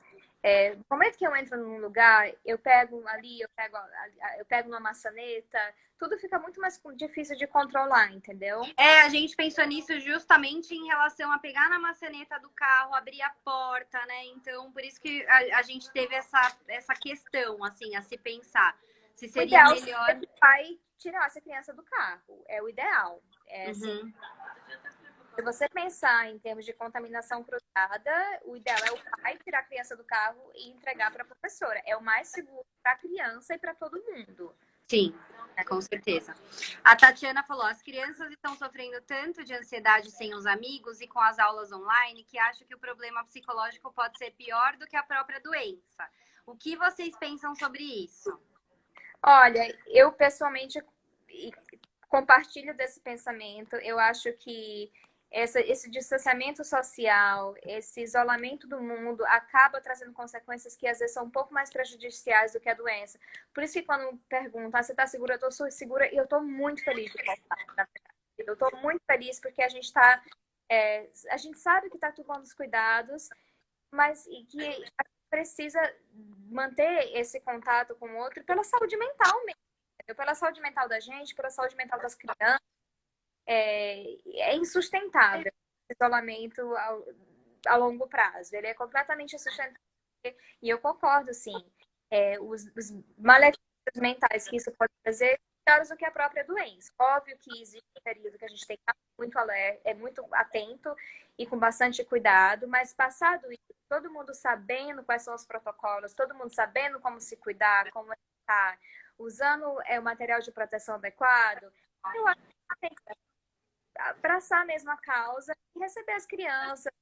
No momento que eu entro num lugar, eu pego ali, eu pego uma maçaneta, tudo fica muito mais difícil de controlar, entendeu? A gente pensou nisso justamente em relação a pegar na maçaneta do carro, abrir a porta, né? Então, por isso que a gente teve essa questão, assim, a se pensar. Se seria o ideal melhor... é que o pai tirasse a criança do carro. É o ideal. Assim, se você pensar em termos de contaminação cruzada, o ideal é o pai tirar a criança do carro e entregar para a professora. É o mais seguro para a criança e para todo mundo. Sim, com certeza. A Tatiana falou, as crianças estão sofrendo tanto de ansiedade sem os amigos e com as aulas online que acho que o problema psicológico pode ser pior do que a própria doença. O que vocês pensam sobre isso? Olha, eu pessoalmente compartilho desse pensamento. Eu acho que esse distanciamento social, esse isolamento do mundo acaba trazendo consequências que às vezes são um pouco mais prejudiciais do que a doença. Por isso que quando perguntam, você está segura? Eu estou segura e eu estou muito feliz de voltar. Eu estou muito feliz porque a gente a gente sabe que está tomando os cuidados, mas e que a gente precisa manter esse contato com o outro pela saúde mental mesmo, entendeu? Pela saúde mental da gente, pela saúde mental das crianças. É insustentável esse isolamento a longo prazo. Ele é completamente insustentável. E eu concordo, sim. Os malefícios mentais que isso pode trazer piores do que a própria doença. Óbvio que existe um período que a gente tem que estar muito alerta, muito atento e com bastante cuidado, mas passado isso, todo mundo sabendo quais são os protocolos, todo mundo sabendo como se cuidar, como estar, usando o material de proteção adequado, eu acho que tem que abraçar a mesma causa e receber as crianças.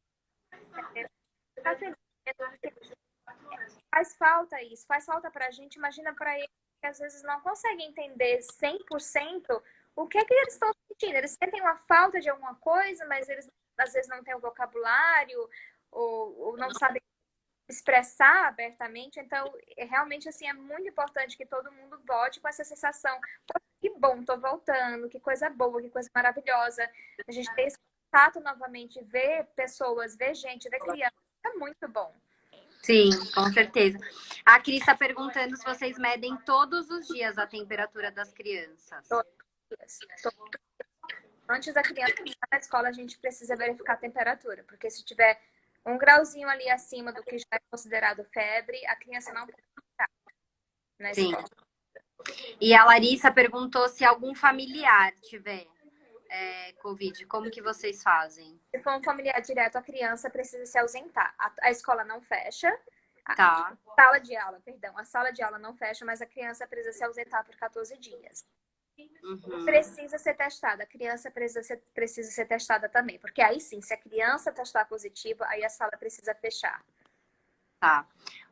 Faz falta isso, faz falta pra gente. Imagina pra eles que às vezes não conseguem entender 100% o que é que eles estão sentindo. Eles sentem uma falta de alguma coisa, mas eles às vezes não têm o vocabulário ou não sabem expressar abertamente. Então, realmente, assim, é muito importante que todo mundo volte com essa sensação. Que bom, tô voltando, que coisa boa, que coisa maravilhosa. A gente ter esse contato novamente, ver pessoas, ver gente, ver criança, é muito bom. Sim, com certeza. A Cris está perguntando se vocês medem todos os dias a temperatura das crianças. Todos os dias. Antes da criança entrar na escola, a gente precisa verificar a temperatura, porque se tiver um grauzinho ali acima do que já é considerado febre, a criança não pode entrar na escola. Sim. E a Larissa perguntou se algum familiar tiver Covid, como que vocês fazem? Se for um familiar direto, a criança precisa se ausentar. A escola não fecha. Tá. A sala de aula não fecha, mas a criança precisa se ausentar por 14 dias. Uhum. Precisa ser testada. A criança precisa ser testada também. Porque aí sim, se a criança testar positivo, aí a sala precisa fechar. Tá.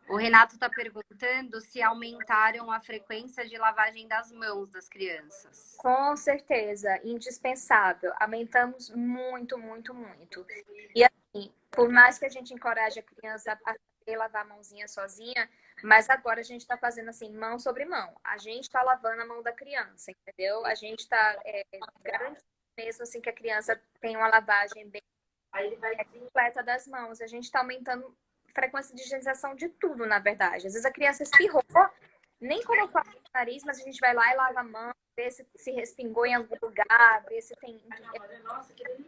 O Renato está perguntando se aumentaram a frequência de lavagem das mãos das crianças. Com certeza, indispensável. Aumentamos muito, muito, muito. E assim, por mais que a gente encoraje a criança a saber lavar a mãozinha sozinha, mas agora a gente está fazendo assim, mão sobre mão. A gente está lavando a mão da criança, entendeu? A gente está garantindo mesmo assim que a criança tem uma lavagem bem completa das mãos. A gente está aumentando frequência de higienização de tudo, na verdade. Às vezes a criança espirrou, nem colocou no nariz, mas a gente vai lá e lava a mão, ver se respingou em algum lugar, ver se tem...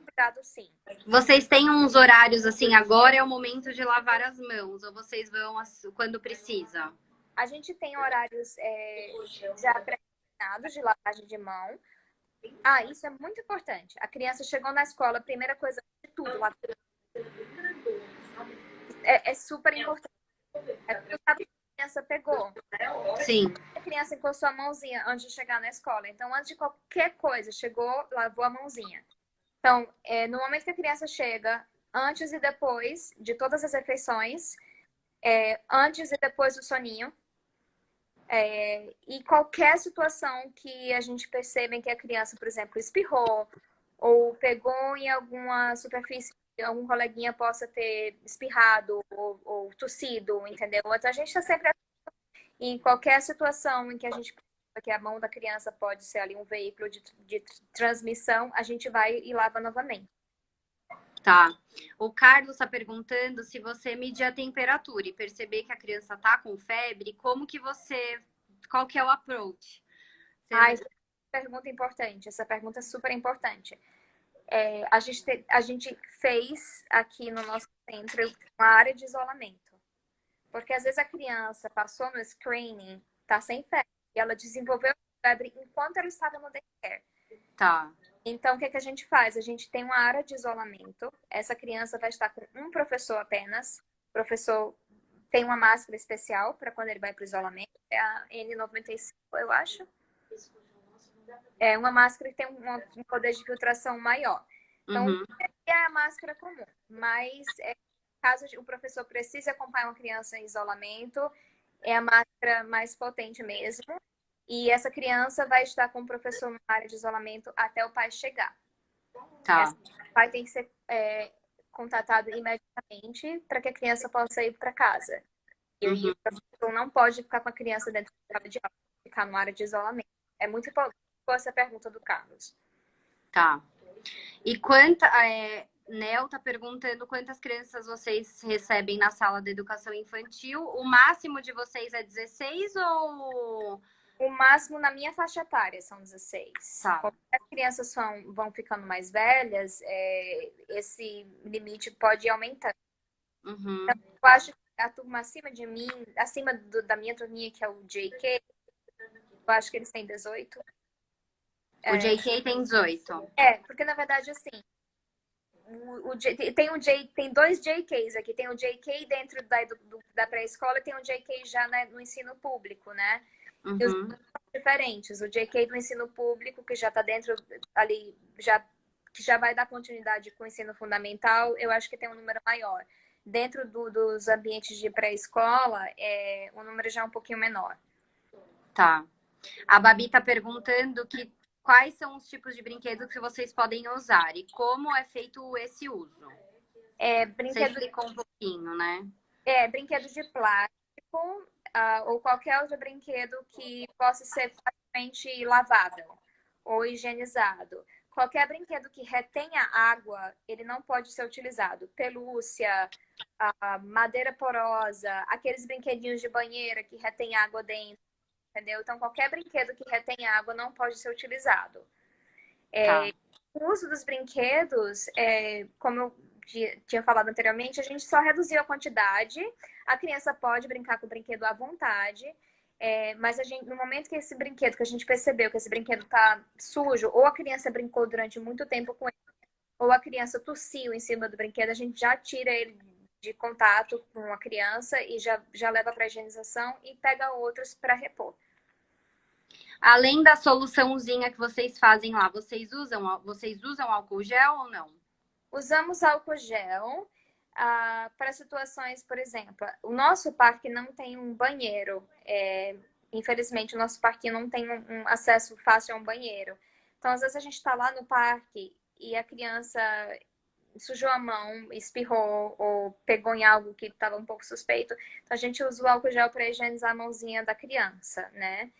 Cuidado, sim. Vocês têm uns horários assim, agora é o momento de lavar as mãos, ou vocês vão quando precisa? A gente tem horários já pré-determinados de lavagem de mão. Ah, isso é muito importante. A criança chegou na escola, a primeira coisa de tudo, é super importante. criança pegou. Sim. A criança encostou a mãozinha antes de chegar na escola. Então, antes de qualquer coisa, chegou, lavou a mãozinha. Então, no momento que a criança chega, antes e depois de todas as refeições, antes e depois do soninho, e qualquer situação que a gente perceba que a criança, por exemplo, espirrou ou pegou em alguma superfície, algum coleguinha possa ter espirrado ou tossido, entendeu? Então, a gente está sempre em qualquer situação em que a gente perceba que a mão da criança pode ser ali um veículo de transmissão, a gente vai e lava novamente. Tá. O Carlos está perguntando se você medir a temperatura e perceber que a criança está com febre, qual que é o approach? Essa pergunta importante, essa pergunta é super importante. A gente fez aqui no nosso centro uma área de isolamento. Porque às vezes a criança passou no screening, tá sem febre, e ela desenvolveu febre enquanto ela estava no daycare. Tá. Então, o que a gente faz? A gente tem uma área de isolamento. Essa criança vai estar com um professor apenas. O professor tem uma máscara especial para quando ele vai para o isolamento. É a N95, eu acho. É uma máscara que tem um poder de filtração maior. Então, é a máscara comum. Mas, caso o professor precise acompanhar uma criança em isolamento, é a máscara mais potente mesmo. E essa criança vai estar com o professor na área de isolamento até o pai chegar. Tá. O pai tem que ser contatado imediatamente para que a criança possa ir para casa. E o professor não pode ficar com a criança dentro da sala de aula, ficar na área de isolamento. É muito importante essa pergunta do Carlos. Tá. E Nel tá perguntando quantas crianças vocês recebem na sala de educação infantil. O máximo de vocês é 16 ou... O máximo na minha faixa etária são 16. Tá. Quando as crianças vão ficando mais velhas, esse limite pode ir aumentando. Então, eu acho que a turma acima de mim, da minha turminha, que é o JK, eu acho que eles têm 18. O JK tem 18. Porque na verdade, assim, tem dois JKs aqui. Tem o JK dentro da pré-escola e tem o JK já no ensino público, né? E os são diferentes. O JK do ensino público, que já está dentro ali, que já vai dar continuidade com o ensino fundamental, eu acho que tem um número maior. Dentro dos ambientes de pré-escola, o número já é um pouquinho menor. Tá. A Babi tá perguntando quais são os tipos de brinquedos que vocês podem usar e como é feito esse uso. Você explicou um pouquinho, né? Brinquedos de plástico, ou qualquer outro brinquedo que possa ser facilmente lavável ou higienizado. Qualquer brinquedo que retenha água, ele não pode ser utilizado. Pelúcia, madeira porosa, aqueles brinquedinhos de banheira que retém água dentro, entendeu? Então, qualquer brinquedo que retém água não pode ser utilizado. O uso dos brinquedos, como eu tinha falado anteriormente, a gente só reduziu a quantidade. A criança pode brincar com o brinquedo à vontade, mas no momento que esse brinquedo, que a gente percebeu que esse brinquedo está sujo, ou a criança brincou durante muito tempo com ele, ou a criança tossiu em cima do brinquedo, a gente já tira ele de contato com a criança e já leva para a higienização e pega outros para repor. Além da soluçãozinha que vocês fazem lá, vocês usam álcool gel ou não? Usamos álcool gel para situações, por exemplo, o nosso parque não tem um banheiro. Infelizmente, o nosso parque não tem um acesso fácil a um banheiro. Então, às vezes, a gente está lá no parque e a criança sujou a mão, espirrou ou pegou em algo que estava um pouco suspeito. Então, a gente usa o álcool gel para higienizar a mãozinha da criança, né?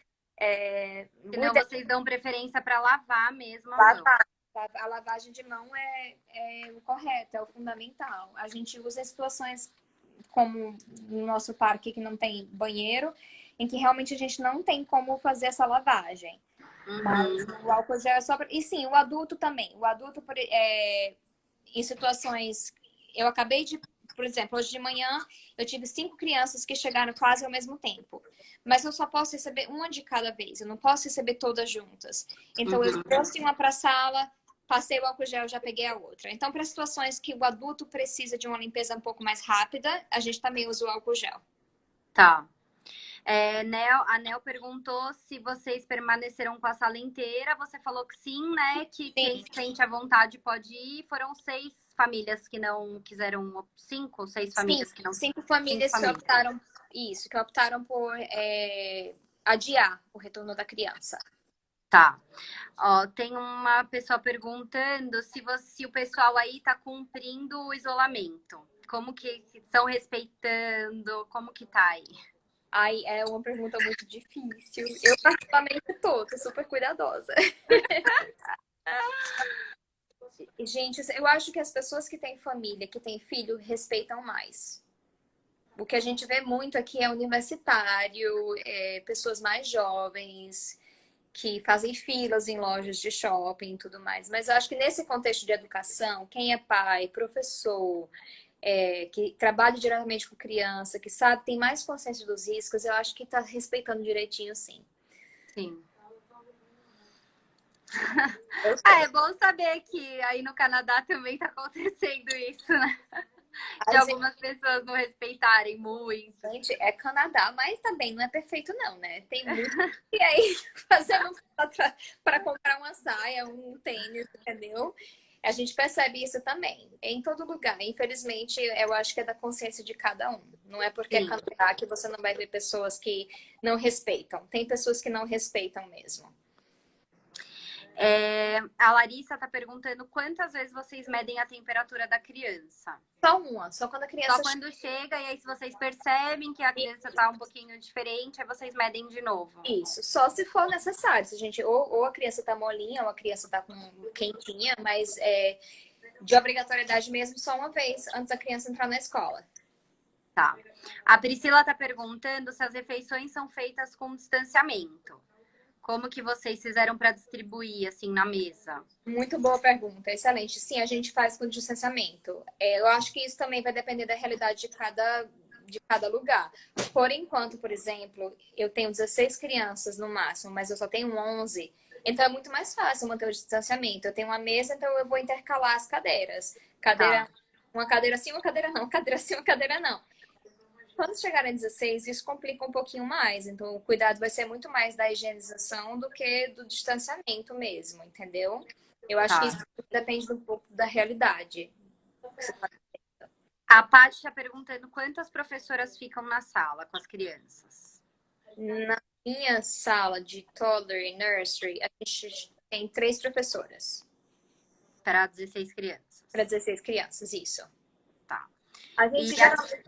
Então, vocês dão preferência para lavar mesmo a mão. A lavagem de mão é o correto, é o fundamental. A gente usa em situações como no nosso parque que não tem banheiro, em que realmente a gente não tem como fazer essa lavagem. Mas o álcool gel é só pra... E sim, o adulto também. O adulto, em situações... Eu acabei de... Por exemplo, hoje de manhã eu tive 5 crianças que chegaram quase ao mesmo tempo. Mas eu só posso receber uma de cada vez. Eu não posso receber todas juntas. Então, eu trouxe uma para a sala, passei o álcool gel, já peguei a outra. Então, para situações que o adulto precisa de uma limpeza um pouco mais rápida, a gente também usa o álcool gel. Tá. A Nel perguntou se vocês permaneceram com a sala inteira. Você falou que sim, né? Que quem se sente à vontade pode ir. Foram 6 famílias que não quiseram, 5 ou 6 famílias que não. 5 famílias que optaram, isso, que optaram por adiar o retorno da criança. Tá. Ó, tem uma pessoa perguntando se o pessoal aí tá cumprindo o isolamento. Como que estão respeitando? Como que tá aí? Aí é uma pergunta muito difícil. Eu, particularmente, tô super cuidadosa. Gente, eu acho que as pessoas que têm família, que têm filho, respeitam mais. O que a gente vê muito aqui é universitário, pessoas mais jovens, que fazem filas em lojas de shopping e tudo mais. Mas eu acho que nesse contexto de educação, quem é pai, professor, que trabalha diretamente com criança, que sabe, tem mais consciência dos riscos, eu acho que está respeitando direitinho, sim. Sim. É bom saber que aí no Canadá também tá acontecendo isso, né? De algumas pessoas não respeitarem muito. Gente, é Canadá, mas também não é perfeito não, né? Tem muito que aí fazendo para comprar uma saia, um tênis, entendeu? A gente percebe isso também, em todo lugar. Infelizmente, eu acho que é da consciência de cada um. Não é porque é Canadá que você não vai ver pessoas que não respeitam. Tem pessoas que não respeitam mesmo. A Larissa está perguntando quantas vezes vocês medem a temperatura da criança. Só uma, só quando a criança... Só quando chega, e aí se vocês percebem que a criança está um pouquinho diferente, aí vocês medem de novo. Isso, só se for necessário. Se a gente, ou a criança está molinha, ou a criança está quentinha, mas de obrigatoriedade mesmo só uma vez antes da criança entrar na escola. Tá. A Priscila está perguntando se as refeições são feitas com distanciamento. Como que vocês fizeram para distribuir, assim, na mesa? Muito boa pergunta, excelente. Sim, a gente faz com distanciamento. Eu acho que isso também vai depender da realidade de cada lugar. Por enquanto, por exemplo, eu tenho 16 crianças no máximo, mas eu só tenho 11. Então, é muito mais fácil manter o distanciamento. Eu tenho uma mesa, então eu vou intercalar as cadeiras. Uma cadeira sim, uma cadeira não. Cadeira sim, uma cadeira não. Quando chegar a 16, isso complica um pouquinho mais. Então, o cuidado vai ser muito mais da higienização do que do distanciamento mesmo, entendeu? Eu acho que isso depende um pouco da realidade. A Paty está perguntando quantas professoras ficam na sala com as crianças. Na minha sala de toddler e nursery, a gente tem 3 professoras. Para 16 crianças. Para 16 crianças, isso. Tá. A gente geralmente...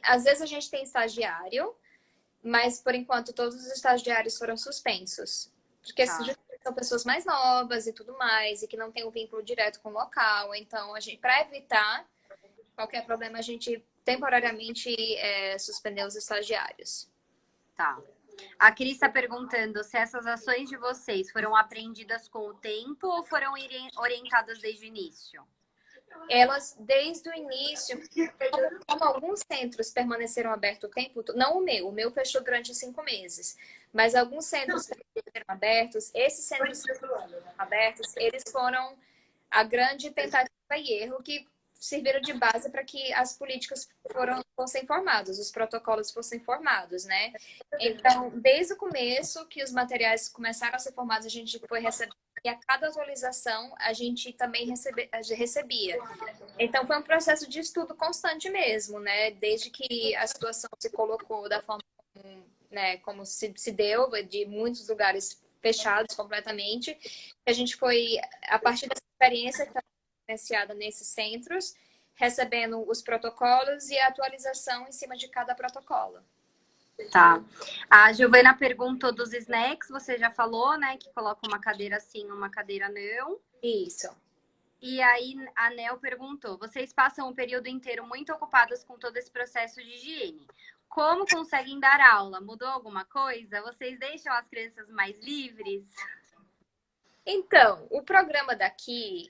às vezes a gente tem estagiário, mas por enquanto todos os estagiários foram suspensos. Porque são pessoas mais novas e tudo mais, e que não tem um vínculo direto com o local. Então, para evitar qualquer problema, a gente temporariamente suspendeu os estagiários. Tá. A Cris está perguntando se essas ações de vocês foram aprendidas com o tempo ou foram orientadas desde o início? Elas, desde o início, como alguns centros permaneceram abertos o tempo todo, não o meu fechou durante 5 meses, mas alguns centros permaneceram abertos, esses centros abertos, eles foram a grande tentativa e erro que serviram de base para que as políticas fossem formadas, os protocolos fossem formados, né? Então, desde o começo que os materiais começaram a ser formados, a gente foi recebendo, e a cada atualização a gente também recebia. Então, foi um processo de estudo constante mesmo, né? Desde que a situação se colocou da forma como se deu, de muitos lugares fechados completamente, a gente foi, a partir dessa experiência que está experienciada nesses centros, recebendo os protocolos e a atualização em cima de cada protocolo. Tá. A Giovana perguntou dos snacks, você já falou, né? Que coloca uma cadeira sim, uma cadeira não. Isso. E aí a Nel perguntou, vocês passam o período inteiro muito ocupados com todo esse processo de higiene. Como conseguem dar aula? Mudou alguma coisa? Vocês deixam as crianças mais livres? Então, o programa daqui,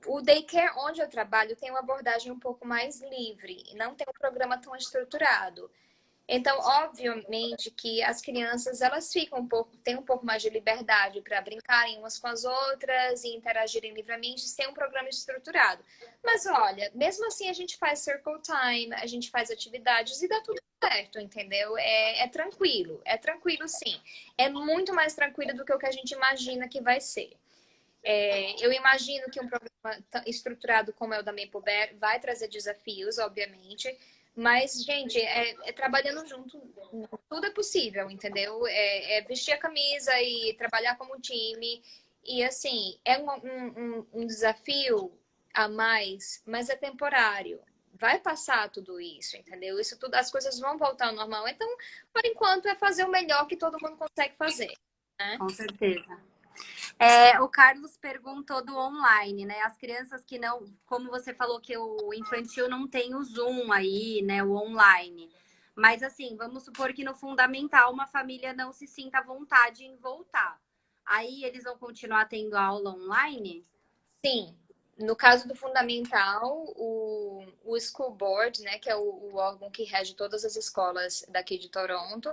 o daycare onde eu trabalho tem uma abordagem um pouco mais livre, não tem um programa tão estruturado. Então, obviamente que as crianças, elas têm um pouco mais de liberdade para brincarem umas com as outras e interagirem livremente sem um programa estruturado. Mas olha, mesmo assim a gente faz circle time, a gente faz atividades e dá tudo certo, entendeu? É tranquilo sim. É muito mais tranquilo do que o que a gente imagina que vai ser. Eu imagino que um programa estruturado como é o da Maple Bear vai trazer desafios, obviamente, mas, gente, trabalhando junto, tudo é possível, entendeu? Vestir a camisa e trabalhar como time. E, assim, é um desafio a mais, mas é temporário. Vai passar tudo isso, entendeu? Isso tudo, as coisas vão voltar ao normal. Então, por enquanto, é fazer o melhor que todo mundo consegue fazer, né? Com certeza. O Carlos perguntou do online, né? As crianças que não, como você falou que o infantil não tem o Zoom aí, né? O online. Mas assim, vamos supor que no fundamental uma família não se sinta à vontade em voltar. Aí eles vão continuar tendo aula online? Sim, no caso do fundamental, o School Board, né, que é o órgão que rege todas as escolas daqui de Toronto,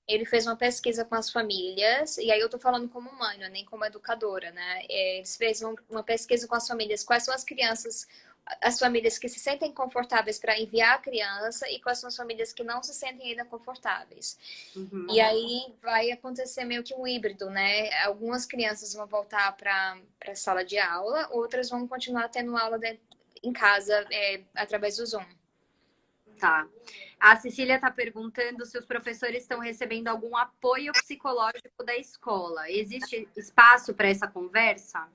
ele fez uma pesquisa com as famílias, e aí eu tô falando como mãe, não é nem como educadora, né? Eles fez uma pesquisa com as famílias, quais são as famílias que se sentem confortáveis para enviar a criança e quais são as famílias que não se sentem ainda confortáveis. Uhum. E aí vai acontecer meio que um híbrido, né? Algumas crianças vão voltar para a sala de aula, outras vão continuar tendo aula em casa através do Zoom. Tá. A Cecília está perguntando se os professores estão recebendo algum apoio psicológico da escola. Existe espaço para essa conversa?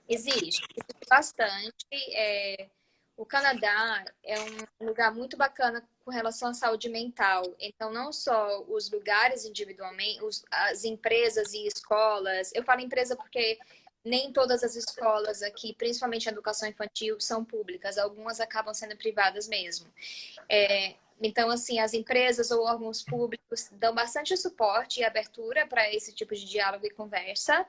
Existe bastante. O Canadá é um lugar muito bacana com relação à saúde mental. Então, não só os lugares individualmente, as empresas e escolas. Eu falo empresa porque nem todas as escolas aqui, principalmente a educação infantil, são públicas. Algumas acabam sendo privadas mesmo. Então, assim, as empresas ou órgãos públicos dão bastante suporte e abertura para esse tipo de diálogo e conversa.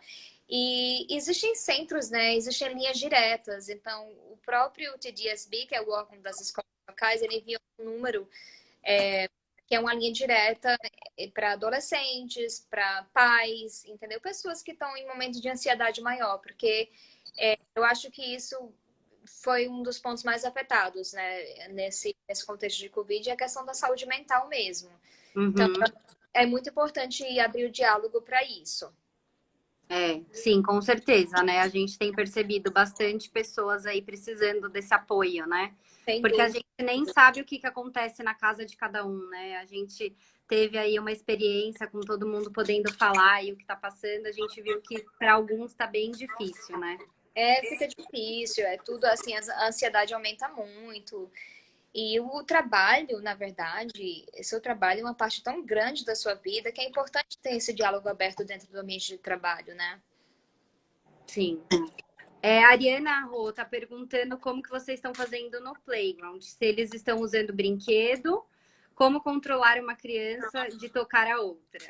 E existem centros, né? Existem linhas diretas. Então, o próprio TDSB, que é o órgão das escolas locais, ele envia um número que é uma linha direta para adolescentes, para pais, entendeu? Pessoas que estão em momentos de ansiedade maior, porque eu acho que isso foi um dos pontos mais afetados, né? Nesse contexto de Covid, é a questão da saúde mental mesmo. Uhum. Então, é muito importante abrir o diálogo para isso. Sim, com certeza, né? A gente tem percebido bastante pessoas aí precisando desse apoio, né? Porque a gente nem sabe o que acontece na casa de cada um, né? A gente teve aí uma experiência com todo mundo podendo falar e o que tá passando, a gente viu que para alguns tá bem difícil, né? Fica difícil, tudo assim, a ansiedade aumenta muito. E o trabalho, na verdade, seu trabalho é uma parte tão grande da sua vida que é importante ter esse diálogo aberto dentro do ambiente de trabalho, né? Sim. A Ariana Rô tá perguntando como que vocês estão fazendo no playground. Se eles estão usando brinquedo, como controlar uma criança de tocar a outra.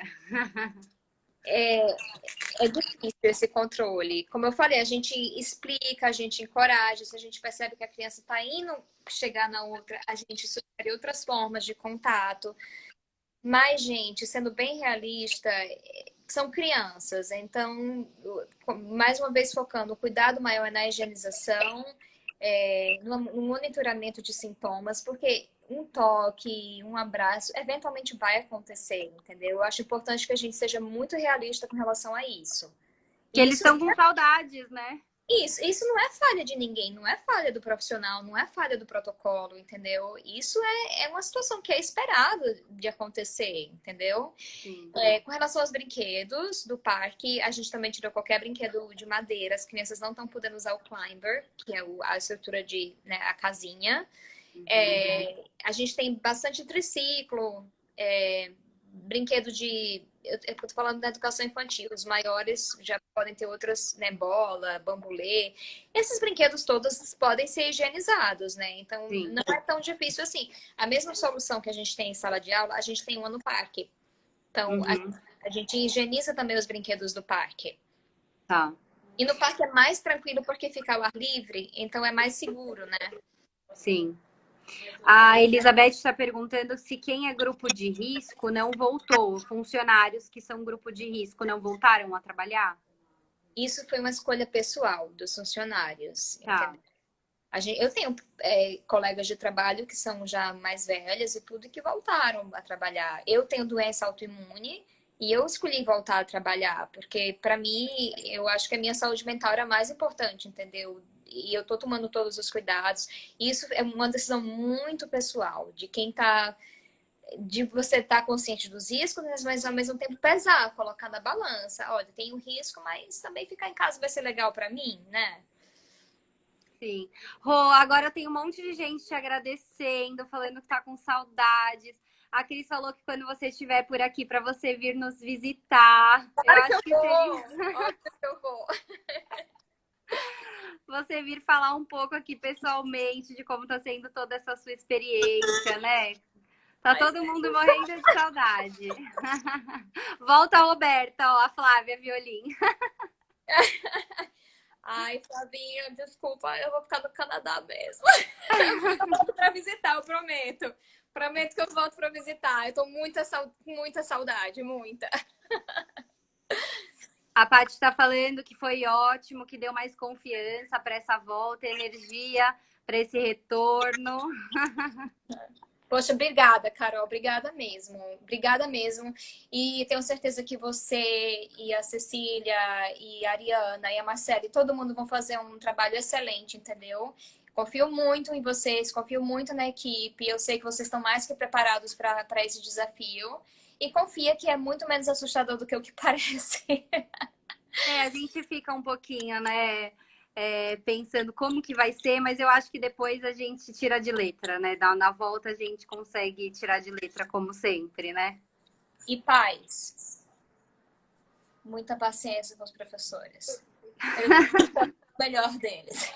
É difícil esse controle. Como eu falei, a gente explica, a gente encoraja. Se a gente percebe que a criança está indo chegar na outra, a gente sugere outras formas de contato. Mas, gente, sendo bem realista, são crianças. Então, mais uma vez focando, o cuidado maior é na higienização, no monitoramento de sintomas, porque um toque, um abraço, eventualmente vai acontecer, entendeu? Eu acho importante que a gente seja muito realista com relação a isso. Que eles estão com saudades, né? Isso não é falha de ninguém, não é falha do profissional, não é falha do protocolo, entendeu? Isso é uma situação que é esperado de acontecer, entendeu? Com relação aos brinquedos do parque, a gente também tirou qualquer brinquedo de madeira, as crianças não estão podendo usar o climber, que é a estrutura de, né, a casinha. A gente tem bastante triciclo, brinquedo de... Eu tô falando da educação infantil, os maiores já podem ter outras, né, bola, bambolê. Esses brinquedos todos podem ser higienizados, né? Então, não é tão difícil assim. A mesma solução que a gente tem em sala de aula, a gente tem uma no parque. Então, a gente higieniza também os brinquedos do parque. Tá. E no parque é mais tranquilo porque fica ao ar livre, então é mais seguro, né? Sim. A Elizabeth está perguntando se quem é grupo de risco não voltou. Funcionários que são grupo de risco não voltaram a trabalhar? Isso foi uma escolha pessoal dos funcionários. Tá. Eu tenho colegas de trabalho que são já mais velhas e tudo, que voltaram a trabalhar. Eu tenho doença autoimune e eu escolhi voltar a trabalhar, porque para mim, eu acho que a minha saúde mental era mais importante, entendeu? E eu tô tomando todos os cuidados. E isso é uma decisão muito pessoal, de você estar consciente dos riscos, mas ao mesmo tempo pesar, colocar na balança. Olha, tem um risco, mas também ficar em casa vai ser legal para mim, né? Sim. Rô, agora tem um monte de gente te agradecendo, falando que tá com saudades. A Cris falou que quando você estiver por aqui, para você vir nos visitar. Claro Eu que acho que eu seria vou! Óbvio que eu vou! você vir falar um pouco aqui pessoalmente de como tá sendo toda essa sua experiência, né? Tá todo mundo morrendo de saudade. Volta a Roberta, ó, a Flávia Violim. Ai, Flavinha, desculpa, eu vou ficar no Canadá mesmo. Eu volto pra visitar, eu prometo. Prometo que eu volto pra visitar. Eu tô com muita saudade, muita. A Paty tá falando que foi ótimo, que deu mais confiança para essa volta, energia para esse retorno. Poxa, obrigada, Carol. Obrigada mesmo. Obrigada mesmo. E tenho certeza que você e a Cecília e a Ariana e a Marcela e todo mundo vão fazer um trabalho excelente, entendeu? Confio muito em vocês, confio muito na equipe. Eu sei que vocês estão mais que preparados para esse desafio. E confia que é muito menos assustador do que o que parece. A gente fica um pouquinho, né, pensando como que vai ser, mas eu acho que depois a gente tira de letra, né? Na volta a gente consegue tirar de letra, como sempre, né? E paz. Muita paciência com os professores. Eu o melhor deles.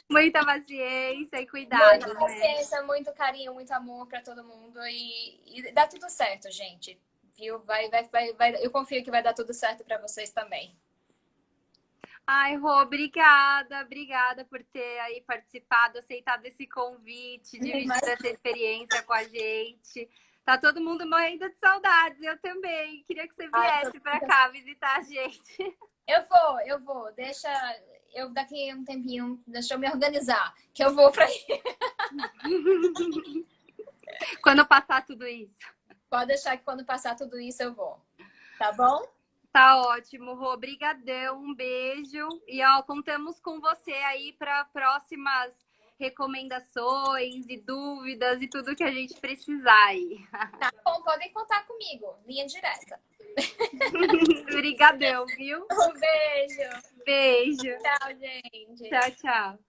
Muita paciência e cuidado, Muita né? paciência, muito carinho, muito amor para todo mundo e dá tudo certo, gente. Viu? Eu confio que vai dar tudo certo para vocês também. Ai, Rô, obrigada por ter aí participado, aceitado esse convite, dividido essa experiência com a gente. Tá todo mundo morrendo de saudades, eu também. Queria que você viesse para cá visitar a gente. Eu vou. Daqui a um tempinho, deixa eu me organizar, que eu vou para aí. Quando passar tudo isso. Pode deixar que quando passar tudo isso eu vou. Tá bom? Tá ótimo, Rô. Obrigadão, um beijo. E ó, contamos com você aí para próximas recomendações e dúvidas e tudo que a gente precisar aí. Tá bom, podem contar comigo. Linha direta. Obrigadão, viu? Um beijo. Beijo. Tchau, gente. Tchau, tchau.